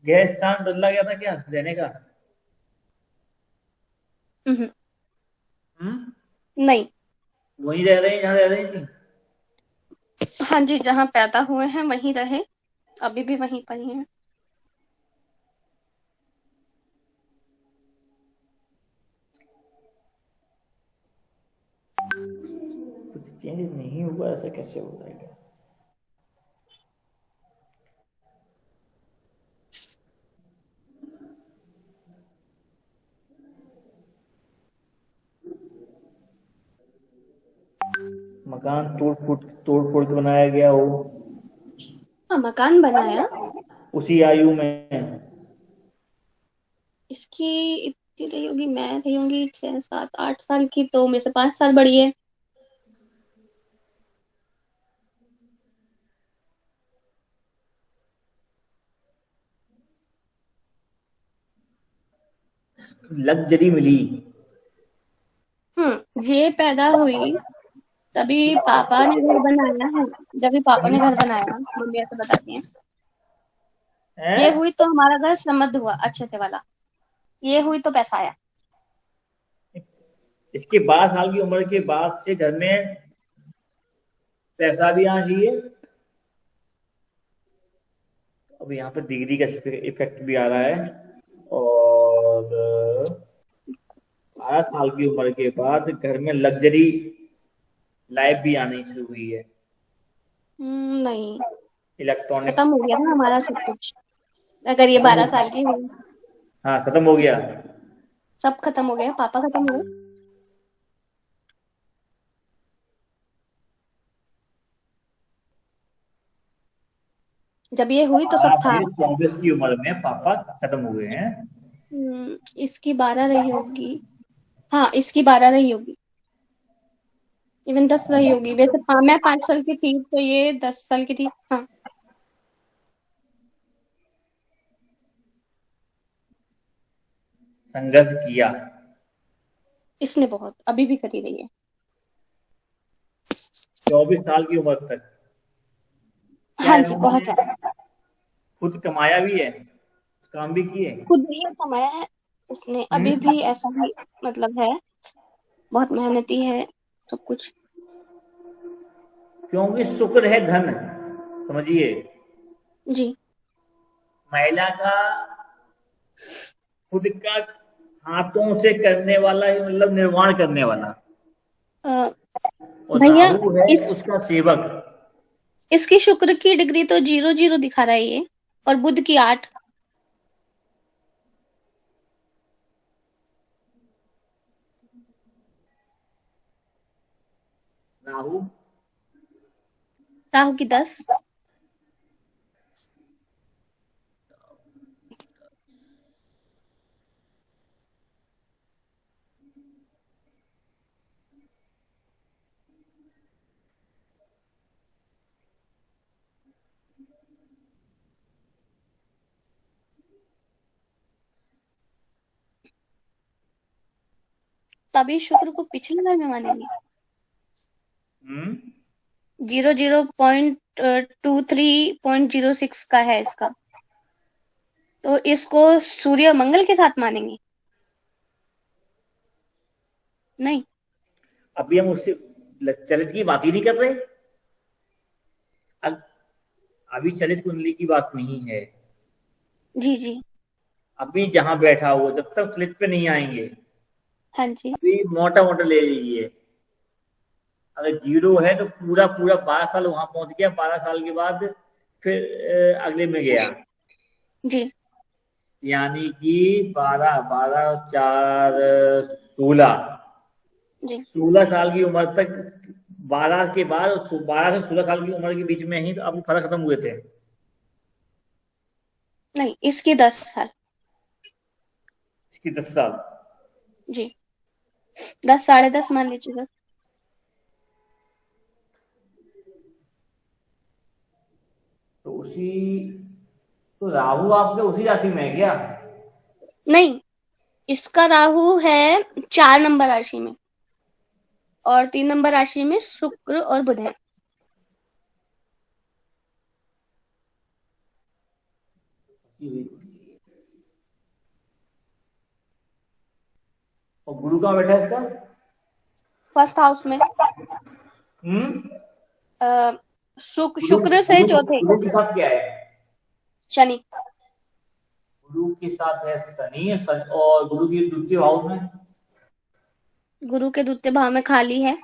गैर स्थान बदला गया था क्या रहने का? हम्म, हम्म? नहीं। वहीं रह रहे हैं जहाँ रह रही थी? हाँ जी, जहाँ पैदा हुए हैं वहीं रहे, अभी भी वहीं पर ही हैं। कुछ चेंज नहीं हुआ, ऐसा कैसे हो जाएगा? मकान तोड़ फोड़ के बनाया गया हो हाँ, मकान बनाया। उसी आयु में? इसकी इतनी रही होगी, मैं रही होंगी 6 7 8 साल की, तो मेरे से 5 साल बड़ी है। लग्जरी मिली। ये पैदा हुई तभी पापा ने घर बनाया है। जब भी पापा ने घर बनाया, मम्मी ऐसे बताती हैं, ये हैं? हुई तो हमारा घर समृद्ध हुआ अच्छे से वाला, ये हुई तो पैसा आया। इसके 12 साल की उम्र के बाद से घर में पैसा भी आना चाहिए। अब यहाँ पे डिग्री का इफेक्ट भी आ रहा है। और 12 साल की उम्र के बाद घर में लग्जरी लाइफ भी आनी शुरू हुई है। नहीं, इलेक्ट्रॉनिक। खत्म हो गया ना हमारा सब कुछ। अगर ये 12 साल की हुई, हाँ, खत्म हो गया। सब खत्म हो गया, पापा खत्म हो गए। जब ये हुई तो सब था। 24 की उम्र में पापा खत्म हो गए हैं। इसकी 12 रही होगी। हाँ, इसकी 12 रही होगी, इवन 10 रही होगी वैसे। मैं 5 साल की थी तो ये 10 साल की थी। हाँ, संघर्ष किया। इसने बहुत, अभी भी करी रही है। 24 साल की उम्र तक क्या हाँ जी, इन्होंने बहुत ज्यादा। खुद कमाया भी है, काम भी किए? खुद ही कमाया है उसने, अभी भी ऐसा ही मतलब है, बहुत मेहनती है सब कुछ। क्योंकि शुक्र है धन, समझिए। जी, महिला का खुद का हाथों से करने वाला, मतलब निर्माण करने वाला। अ, और भैया राहु है इस उसका सेवक। इसकी शुक्र की डिग्री तो 0 0 दिखा रहा है ये, और बुध की 8। राहु राहु की 10। तभी शुक्र को पिछले घर में मानेंगे। 00.23.06 का है इसका, तो इसको सूर्य मंगल के साथ मानेंगे। नहीं, अभी हम उससे चलित की बात ही नहीं कर रहे। अभी चलित कुंडली की बात नहीं है। जी जी, अभी जहां बैठा हुआ, जब तक चलित पे नहीं आएंगे, हाँ जी, अभी मोटा मोटा ले लीजिए। अगर 0 है तो पूरा पूरा 12 साल वहां पहुंच गया। 12 साल के बाद फिर अगले में गया। जी यानी कि 12 12 4 16। जी। 16 साल की उम्र तक, 12 के बाद 12 से 16 साल की उम्र के बीच में ही तो अब फर्क खत्म हुए थे। नहीं, इसकी 10 साल। इसकी 10 साल। जी, 10 10.5 मान लीजिए बस। तो तो राहु आपके उसी राशि में है क्या? नहीं, इसका राहु है 4 नंबर राशि में, और 3 नंबर राशि में शुक्र और बुध है। और गुरु कहाँ बैठा है इसका? फर्स्ट हाउस में। हम्म। गुरु शुक्र से गुरु चौथे। गुरु के साथ क्या है? शनि। गुरु के साथ है शनि। और गुरु की द्वितीय भाव में? गुरु के द्वितीय भाव में खाली है,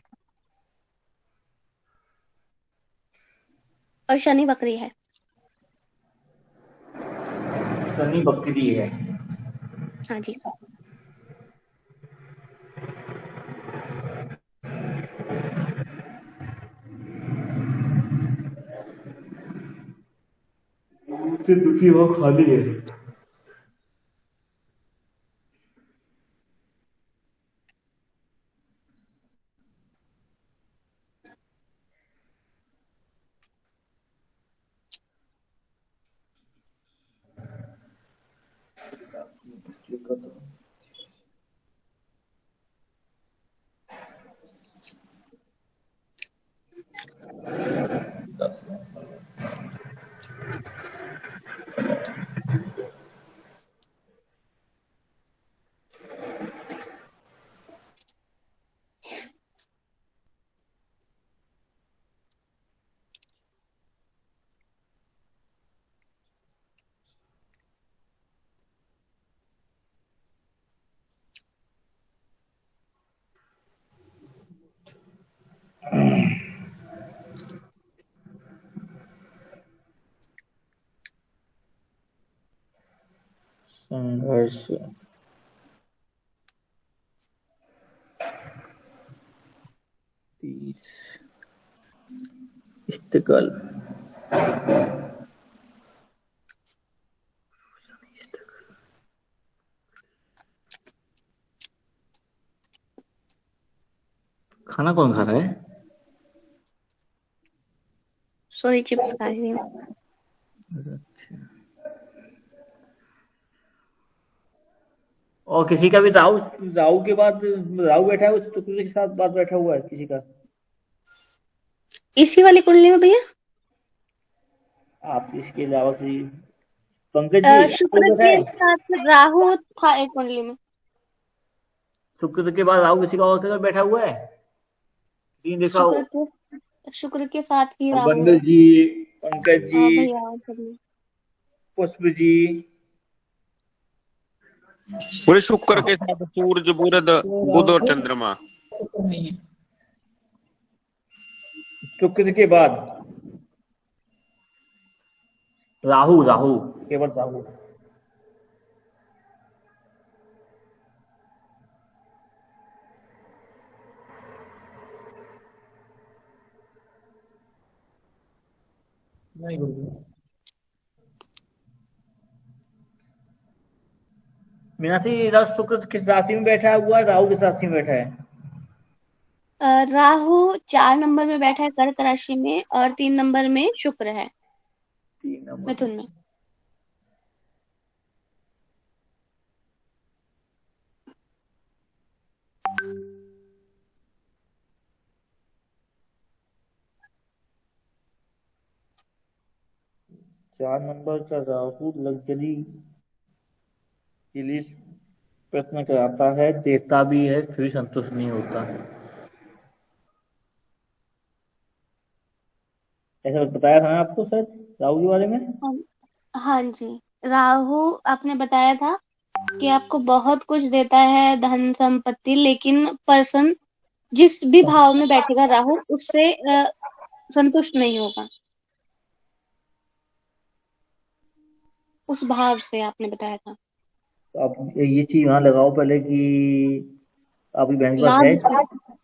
और शनि वक्री है। शनि बकरी है। हाँ जी। गुरु से द्वितीय भाव खाली है। वर्ष 30 इष्टकल खाना कौन खा रहा है? सॉरी, चिप्स खा रही हूँ। अच्छा। और किसी का भी राहु राहु के बाद राहु बैठा है, उस शुक्र के साथ बाद बैठा हुआ है किसी का? इसी वाली कुंडली में भैया आप इसके अलावा कोई? पंकज जी आपको शुक्र बैठा के है? साथ राहु था एक कुंडली में। शुक्र के बाद राहु किसी का और किधर बैठा हुआ है? तीन देखा हो? शुक्र के साथ ही राहु बंदर है। जी, पंकज जी, हाँ भैया, सब में। पुष्प जी, बोले शुक्र के साथ सूरज, बुध और चंद्रमा। नहीं है। शुक्र के बाद राहु, राहु केवल राहु। नहीं गुरुजी। मीनाक्षी, इधर शुक्र किस राशि में बैठा हुआ है, राहु किस राशि में बैठा है? राहु 4 नंबर में बैठा है कर्क राशि में, और 3 नंबर में शुक्र है 3 नंबर मिथुन में। चार नंबर का राहु लग्जरी के लिए प्रयत्न कराता है, देता भी है, फिर भी संतुष्ट नहीं होता। ऐसा बताया था ना आपको सर राहु के बारे में? हाँ जी, राहु आपने बताया था कि आपको बहुत कुछ देता है, धन संपत्ति, लेकिन पर्सन जिस भी भाव में बैठेगा राहु उससे संतुष्ट नहीं होगा। उस भाव से आपने बताया था। तो आप ये चीज यहाँ लगाओ पहले कि आपकी बहन के पास है। लाभ से,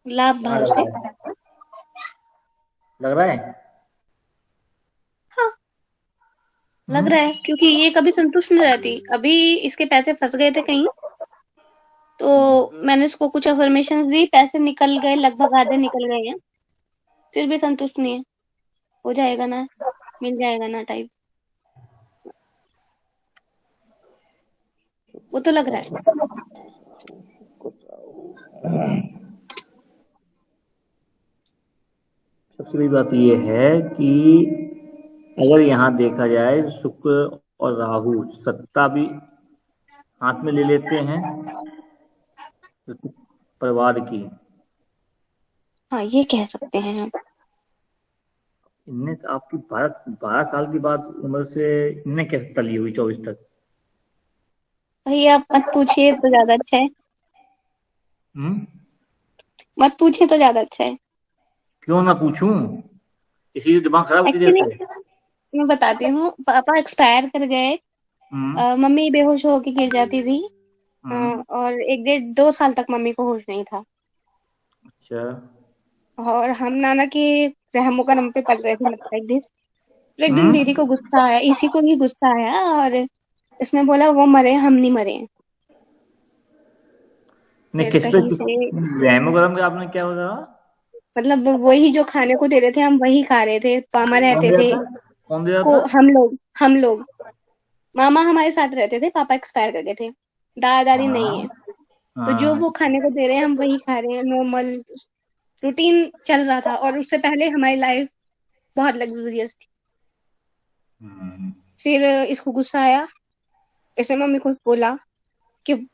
लाभ कहाँ भाव लग से। रहा है? लग रहा है? हाँ, लग रहा है, क्योंकि ये कभी संतुष्ट नहीं रहती। अभी इसके पैसे फंस गए थे कहीं, तो मैंने इसको कुछ अफर्मेशंस दी, पैसे निकल गए, लगभग आधे निकल गए हैं, फिर भी संतुष्ट नहीं है। हो जाएगा ना, मिल जाएगा ना टाइप, वो तो लग रहा है। सबसे बड़ी बात ये है कि अगर यहाँ देखा जाए शुक्र और राहु सत्ता भी हाथ में ले लेते हैं परिवार की। हाँ, ये कह सकते हैं हम। इनने आपकी 12 साल की बाद उम्र से इनने कैसे तली हुई 24 तक? भैया मत पूछिए तो ज्यादा अच्छा है। मत पूछिए तो ज्यादा अच्छा है। क्यों ना पूछूं? इसी दिमाग खराब की एक्चुअली जैसे। मैं बताती हूँ, पापा एक्सपायर कर गए, मम्मी बेहोश होके गिर जाती थी, और 1 डेढ़ 2 साल तक मम्मी को होश नहीं था। अच्छा। और हम नाना के रहमो करम पे पल रहे थे, मतलब एक दिन। तो एक दिन दीदी को गुस्सा आया, इसी को ही गुस्सा आया, और इसने बोला वो मरे, हम नहीं मरे। नहीं, फिर किस पे कहीं से, रहमो करम का आपने क्या बोला? मतलब वही जो खाने को दे रहे थे हम वही खा रहे थे। मामा रहते थे, कौन दे रहा को था? हम लोग मामा हमारे साथ रहते थे, पापा एक्सपायर कर गए थे, दादा दादी नहीं है। तो जो वो खाने को दे रहे हैं हम वही खा रहे हैं, नॉर्मल रूटीन चल रहा था। और उससे पहले हमारी लाइफ बहुत लग्जूरियस थी। फिर इसको गुस्सा आया, इसने मम्मी को बोला कि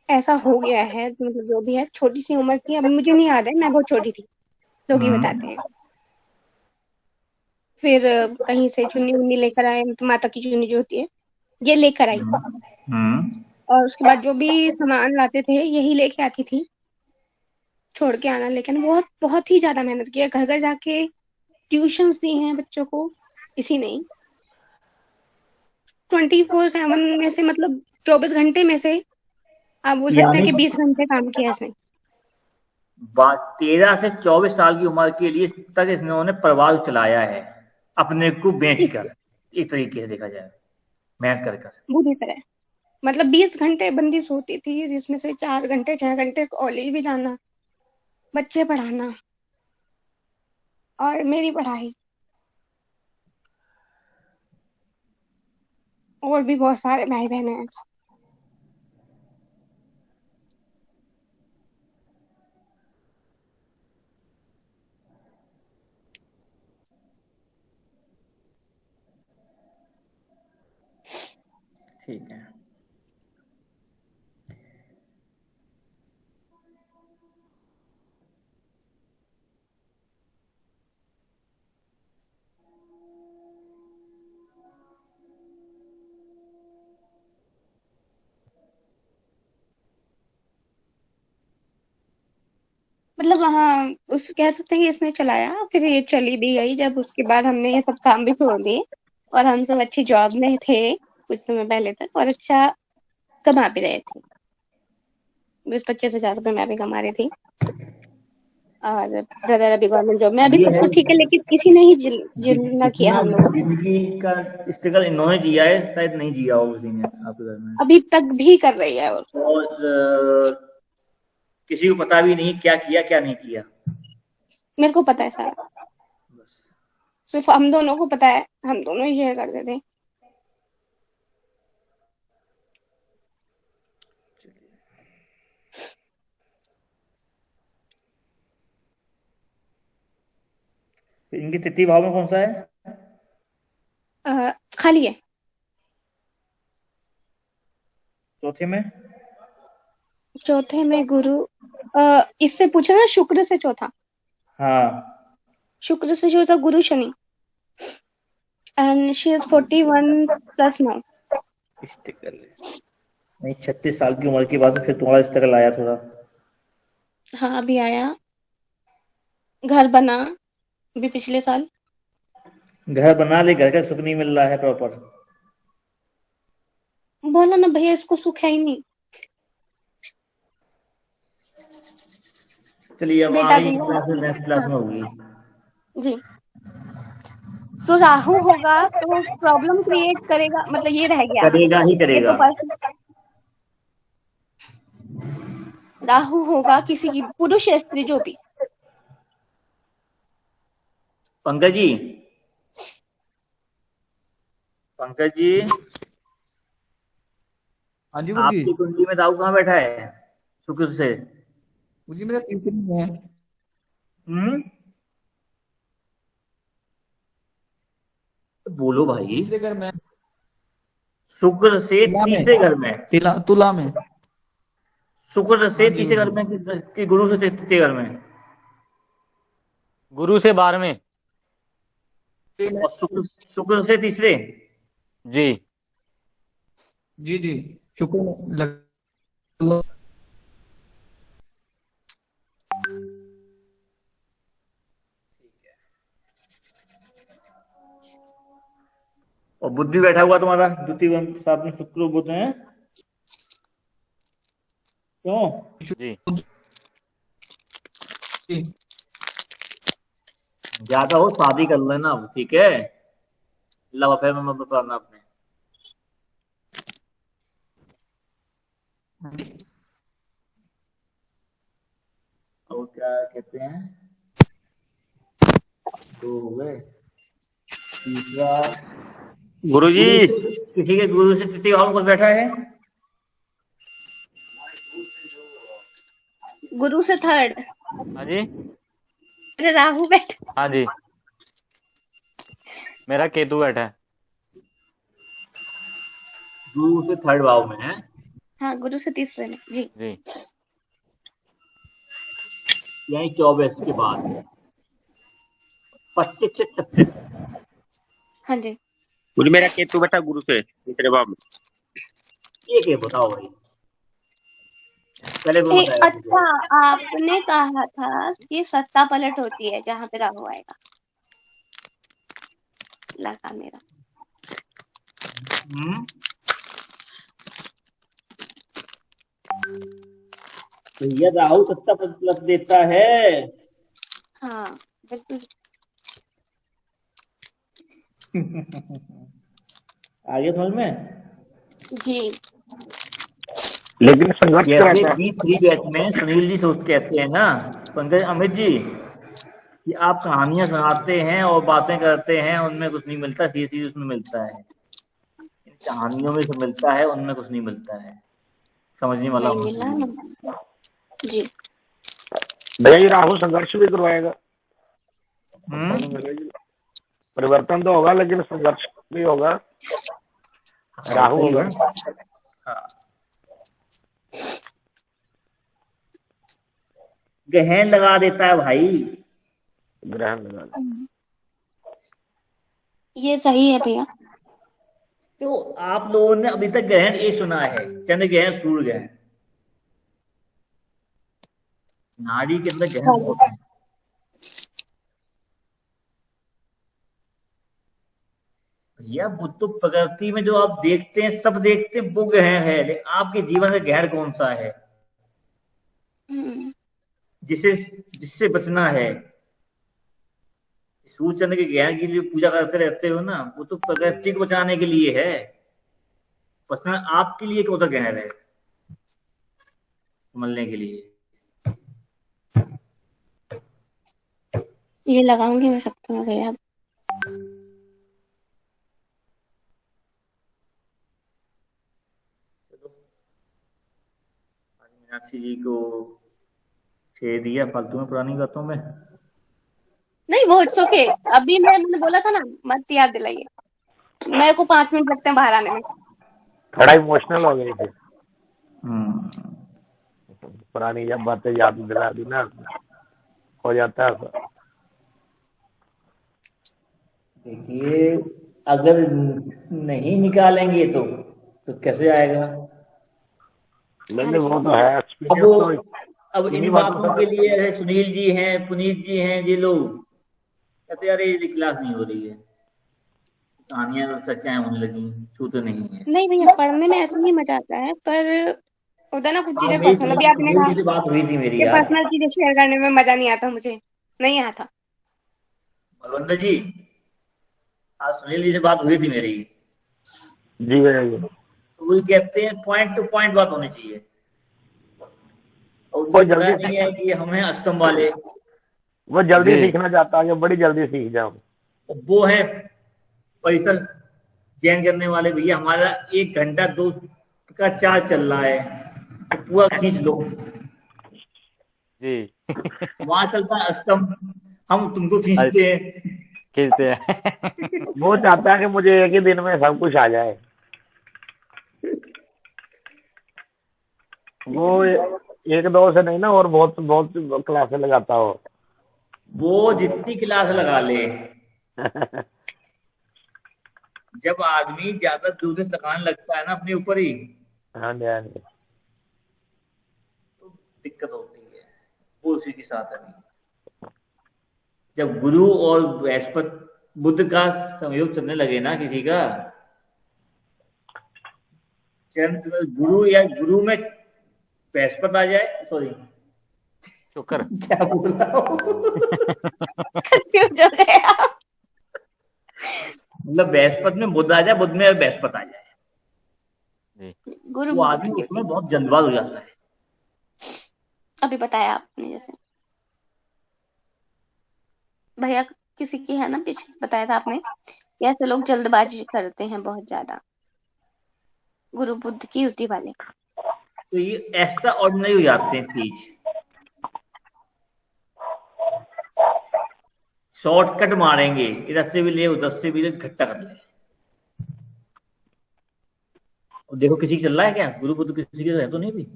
ऐसा हो गया है, मतलब जो भी है, छोटी सी उम्र थी, अभी मुझे नहीं याद है, मैं बहुत छोटी थी, लोग ही बताते हैं। फिर कहीं से चुन्नी उन्नी लेकर आए, तो माता की चुन्नी जो होती है ये लेकर आई, और उसके बाद जो भी सामान लाते थे यही लेके आती थी, छोड़ के आना। लेकिन बहुत बहुत ही ज्यादा मेहनत किया, घर घर जाके ट्यूशंस दी हैं बच्चों को, इसी नहीं। 24/7 में से, मतलब 24 घंटे में से आप बोल सकते हैं यानी कि 20 घंटे काम किया इसने। 13 से 24 साल की उम्र के लिए तक इन्होंने परिवार चलाया है, अपने को बेचकर, एक तरीके से देखा जाए, मेहनत कर कर। बुरी तरह, मतलब 20 घंटे बंदी सोती थी, जिसमें से 4 घंटे 6 घंटे कॉलेज भी जाना, बच्चे पढ़ाना और मेरी पढ़ाई, और भी बहुत सारे भाई बहन हैं। ठीक है। मतलब हाँ, उस कह सकते हैं कि इसने चलाया, फिर ये चली भी गई जब उसके बाद हमने ये सब काम भी छोड़ दिए और हम सब अच्छी जॉब में थे कुछ समय पहले तक और अच्छा कमा भी रहे थे। 20-25 हजार रुपए मैं भी कमा रही थी और ब्रदर अभी गवर्नमेंट जॉब में। अभी ये तक है तो ठीक है, लेकिन किसी ने ही जितना किया जितना हम लोगों ने। जिंदगी का स्ट्रगल इन्होंने जिया है, शायद नहीं जिया हो किसी ने आपके घर में। अभी तक भी कर रही है और किसी को पता भी नहीं क्या किया क्या नहीं किया। मेरे को पता है सारा, सिर्फ हम दोनों को पता है, हम दोनों ही शेयर करते थे। इनकी तृतीय भाव में कौन सा है? खाली है। चौथे में? चौथे में गुरु, इससे पूछा ना, शुक्र से चौथा, हाँ, शुक्र से चौथा गुरु Shani, and she is 41+ now. Struggle नहीं, 36 साल की उम्र के बाद फिर तुम्हारा स्ट्रगल आया थोड़ा। हाँ अभी आया, घर बना अभी पिछले साल। घर बना ले, घर का सुख नहीं मिल रहा है प्रॉपर। बोला ना भैया, इसको सुख है ही नहीं। चलिए अब बेटा आगे भी क्लास में, नेक्स्ट क्लास में होगी। जी। तो राहु होगा तो प्रॉब्लम क्रिएट करेगा, मतलब ये रह गया, करेगा ही ये करेगा। तो पर्सन, राहु होगा किसी की, पुरुष या स्त्री जो भी। पंकज जी, पंकज जी, हाँ जी गुरुजी। आपकी कुंडली में राहु कहाँ बैठा है शुक्र से? गुरुजी मेरा तीसरी में है। तो बोलो भाई। तीसरे घर में। शुक्र से तुला में। तीसरे घर में? तुला में। शुक्र से हाँ जी तीसरे घर गुरुजी। में कि गुरु से तृतीय घर में? गुरु से 12वें। और शुक्र से तीसरे? जी जी जी, शुक्र लग। और बुध भी बैठा हुआ तुम्हारा द्वितीय साथ में, शुक्र बुध है। क्यों? जी जी। ज्यादा हो शादी कर लेना अब, ठीक है? लव अफेयर में मत पड़ना अपने। और क्या कहते हैं, दो हो गए, तीसरा गुरुजी किसी के गुरु से तृतीय भाव में कुछ बैठा है? गुरु से थर्ड। हाँ जी। अरे राहु बैठा। हाँ जी, मेरा केतु बैठा है। गुरु से थर्ड भाव में है। हाँ गुरु से तीसरे में जी। जी यही 24 के बाद 25 से 36। हाँ जी। गुरु मेरा केतु बैठा गुरु से तीसरे भाव में। ये बताओ भाई, पहले कौन बताया आपको? अच्छा, आपने कहा था कि सत्ता पलट होती है जहाँ पे राहु आएगा, लगा मेरा। हम्म, भैया राहु 70 प्लस देता है। हाँ बिल्कुल। आगे समझ में। जी। लेकिन संघर्ष जैसे रहता है। B3 बैच में सुनील जी सोच कहते हैं ना, पंकज अमित जी, कि आप कहानियां सुनाते हैं और बातें करते हैं, उनमें कुछ नहीं मिलता, सीधी उसमें मिलता है। इन कहानियों में सब मिलता है, उनमें कुछ नहीं मिलता है। समझने वाला नहीं होना मिला चाहिए। ना। जी। भैया ये राहु संघर्ष भी करवाएगा, हम्म, तो मिलेगी। परिवर्तन तो होगा लेकिन संघर्ष भी होगा। राहु सही होगा। है। हाँ, गहन लगा देता है भाई। ग्रहण लगा। ये सही है भैया। तो आप लोगों ने अभी तक ग्रहण ये सुना है, चंद्र ग्रहण, सूर्य ग्रहण। नाड़ी के अंदर ग्रहण बहुत है। भैया वो तो प्रकृति में जो आप देखते हैं, सब देखते हैं, वो ग्रहण है, लेकिन आपके जीवन का ग्रहण कौन सा है हम्म, जिसे जिससे बचना है। सूर्य चंद्र के ग्रहण की जो पूजा करते रहते हो ना, वो तो प्रकृति को बचाने के लिए है। बचना आपके लिए कौन सा ग्रहण है, समझने के लिए। ये लगाऊंगी मैं सबको में भैया। चलो, आज मीनाक्षी जी को छेड़ दिया फालतू में पुरानी बातों में। नहीं वो इट्स ओके। अभी मैंने बोला था ना, मत याद दिलाइए। मेरे को 5 मिनट लगते हैं बाहर आने में। थोड़ा इमोशनल हो गई थी, हम्म, पुरानी जब बातें याद दिला दी ना, हो जाता है ऐसा। देखिए, अगर नहीं निकालेंगे तो कैसे आएगा। नहीं हाँ नहीं, जी। वो तो है, अब एक्सपीरियंस तो अब इन्हीं इन बातों बातों से। के लिए ऐसे सुनील जी हैं, पुनीत जी हैं, ये लोग कहते यार ये क्लास नहीं हो रही है, कहानियां तो सच्चाई होने लगी, छूते नहीं है। नहीं भैया, पढ़ने में ऐसा नहीं मजा आता है, पर होता है ना कुछ हाँ, चीजें मेरी पर्सनल। अभी आपने सुनील कहा जी से बात हुई थी मेरी कि यार। पर्सनल चीजें शेयर करने में मजा नहीं आता, मुझे नहीं आता। बलवंदर जी, आज सुनील जी से बात हुई थी मेरी। जी भैया जी। तो वो कहते हैं पॉइंट टू पॉइंट बात होनी चाहिए, और वो ये पता जल्दी नहीं है कि हम हैं अष्टम वाले, वो जल्दी जी सीखना चाहता है, बड़ी जल्दी सीख जाऊं। और वो है परिसर चयन करने वाले। भैया हमारा 1 घंटा 2 का चार्ज चल रहा है, तो पूरा खींच लो। जी। वहां चलता है अष्टम, हम तुमको अरे, खींचते हैं। खींचते हैं। वो चाहता है कि मुझे एक ही दिन में सब कुछ आ जाए। वो एक दो से नहीं ना, और बहुत बहुत क्लासें लगाता हो। वो जितनी क्लास लगा ले, जब आदमी ज्यादा दूर से थकान लगता है ना अपने ऊपर ही, हाँ जी हाँ जी। तो दिक्कत होती है। वो उसी के साथ है। जब गुरु और बृहस्पति बुध का संयोग चलने लगे ना किसी का, चंद्र गुरु या गुरु में बृहस्पति आ जाए, सॉरी शुक्र। क्या बोल रहा हूँ, कंफ्यूज हो गए आप। मतलब बृहस्पति में बुध आ जाए, बुध में बृहस्पति आ जाए, जी गुरु वो बुध आदमी की उसमें होती। बहुत जल्दबाज हो जाता है। अभी बताया आपने जैसे भैया, किसी की है ना, पीछे बताया था आपने कि ऐसे लोग जल्दबाजी करते हैं बहुत ज्यादा, गुरु बुध की युति वाले। तो ये एक्स्ट्रा ऑर्डिनरी हो जाते हैं चीज, शॉर्टकट मारेंगे, इधर से भी ले उधर से भी ले, इकट्ठा कर ले। और देखो किसी की चल रहा है क्या, गुरु बुध किसी के है तो नहीं भी।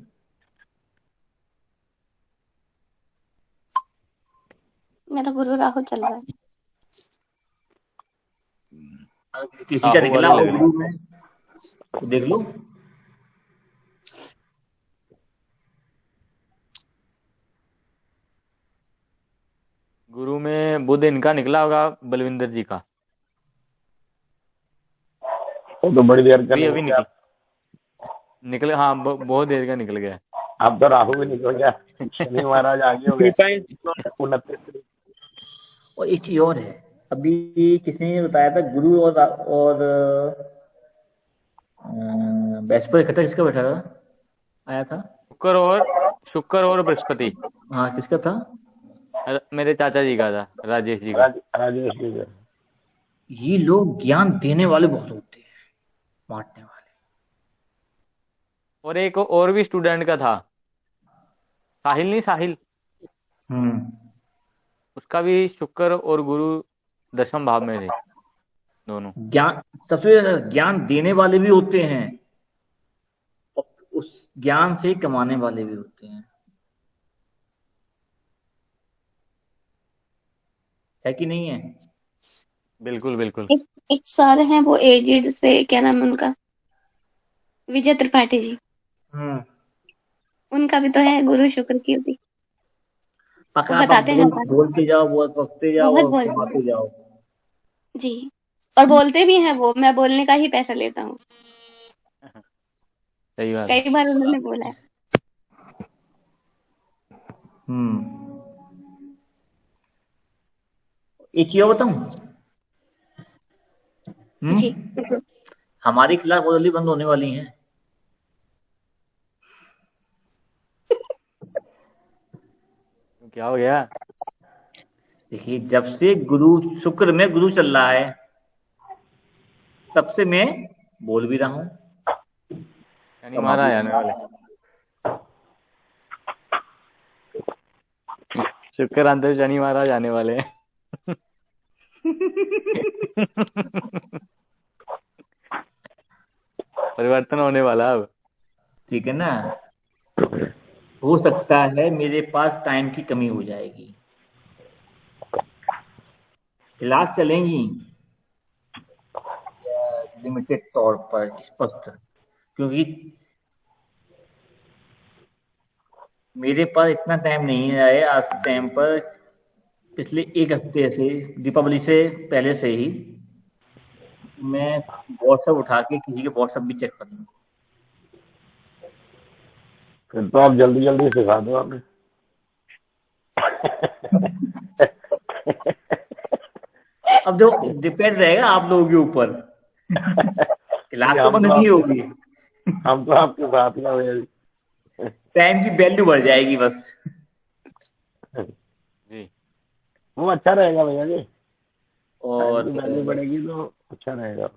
मेरा गुरु राहु चल रहा है। अगर किसी का राहु निकला वाली हो लग रही। गुरु में तो देख लो। गुरु में बुध इनका निकला होगा, बलविंदर जी का। वो तो बड़ी देर का अभी अभी निकल निकल, हाँ बहुत देर का निकल गया। अब तो राहु भी निकल गया, शनि महाराज आगे हो गए 29 और एक चीज और है, अभी किसी ने बताया था गुरु और बृहस्पति इकट्ठा किसका बैठा था, आया था? शुक्र और बृहस्पति। हाँ, किसका था? मेरे चाचा जी का था, राजेश जी का। राजेश जी का। ये लोग ज्ञान देने वाले बहुत होते हैं, बांटने वाले। और एक और भी स्टूडेंट का था, साहिल। उसका भी शुक्र और गुरु 10वें भाव में थे दोनों। ज्ञान, सबसे ज्ञान देने वाले भी होते हैं और उस ज्ञान से कमाने वाले भी होते हैं, है कि नहीं है? बिल्कुल बिल्कुल। एक सर हैं, वो एजेड से, क्या नाम है उनका, विजय त्रिपाठी जी। उनका भी तो है गुरु शुक्र की होती। वो आप बताते हैं बोलते जाओ, बहुत बकते जाओ बहुत और बोलते कमाते जाओ। जी, और बोलते भी हैं वो, मैं बोलने का ही पैसा लेता हूँ। सही बात है। कई बार उन्होंने बोला है। एक चीज और बताऊं? जी, हमारी क्लास बहुत जल्दी बंद होने वाली है। क्या हो गया? देखिए, जब से गुरु शुक्र में गुरु चल रहा है, तब से मैं बोल भी रहा हूं, शनि महाराज आने वाले। शुक्रांत शनि महाराज आने वाले हैं। परिवर्तन होने वाला अब। ठीक है ना? हो सकता है मेरे पास टाइम की कमी हो जाएगी, क्लास चलेंगी लिमिटेड तौर पर, स्पष्ट, क्योंकि मेरे पास इतना टाइम नहीं है आज के टाइम पर। पिछले एक हफ्ते से, दीपावली से पहले से ही मैं व्हाट्सएप उठा के किसी के व्हाट्सएप भी चेक कर लूं। फिर तो आप जल्दी जल्दी सिखा दो हमें। अब जो डिपेंड रहेगा आप लोगों के ऊपर। क्लास तो बंद नहीं होगी, हम तो आपके साथ में भैया जी। टाइम की वैल्यू बढ़ जाएगी बस। जी, वो अच्छा रहेगा भैया जी, और वैल्यू बढ़ेगी तो अच्छा रहेगा।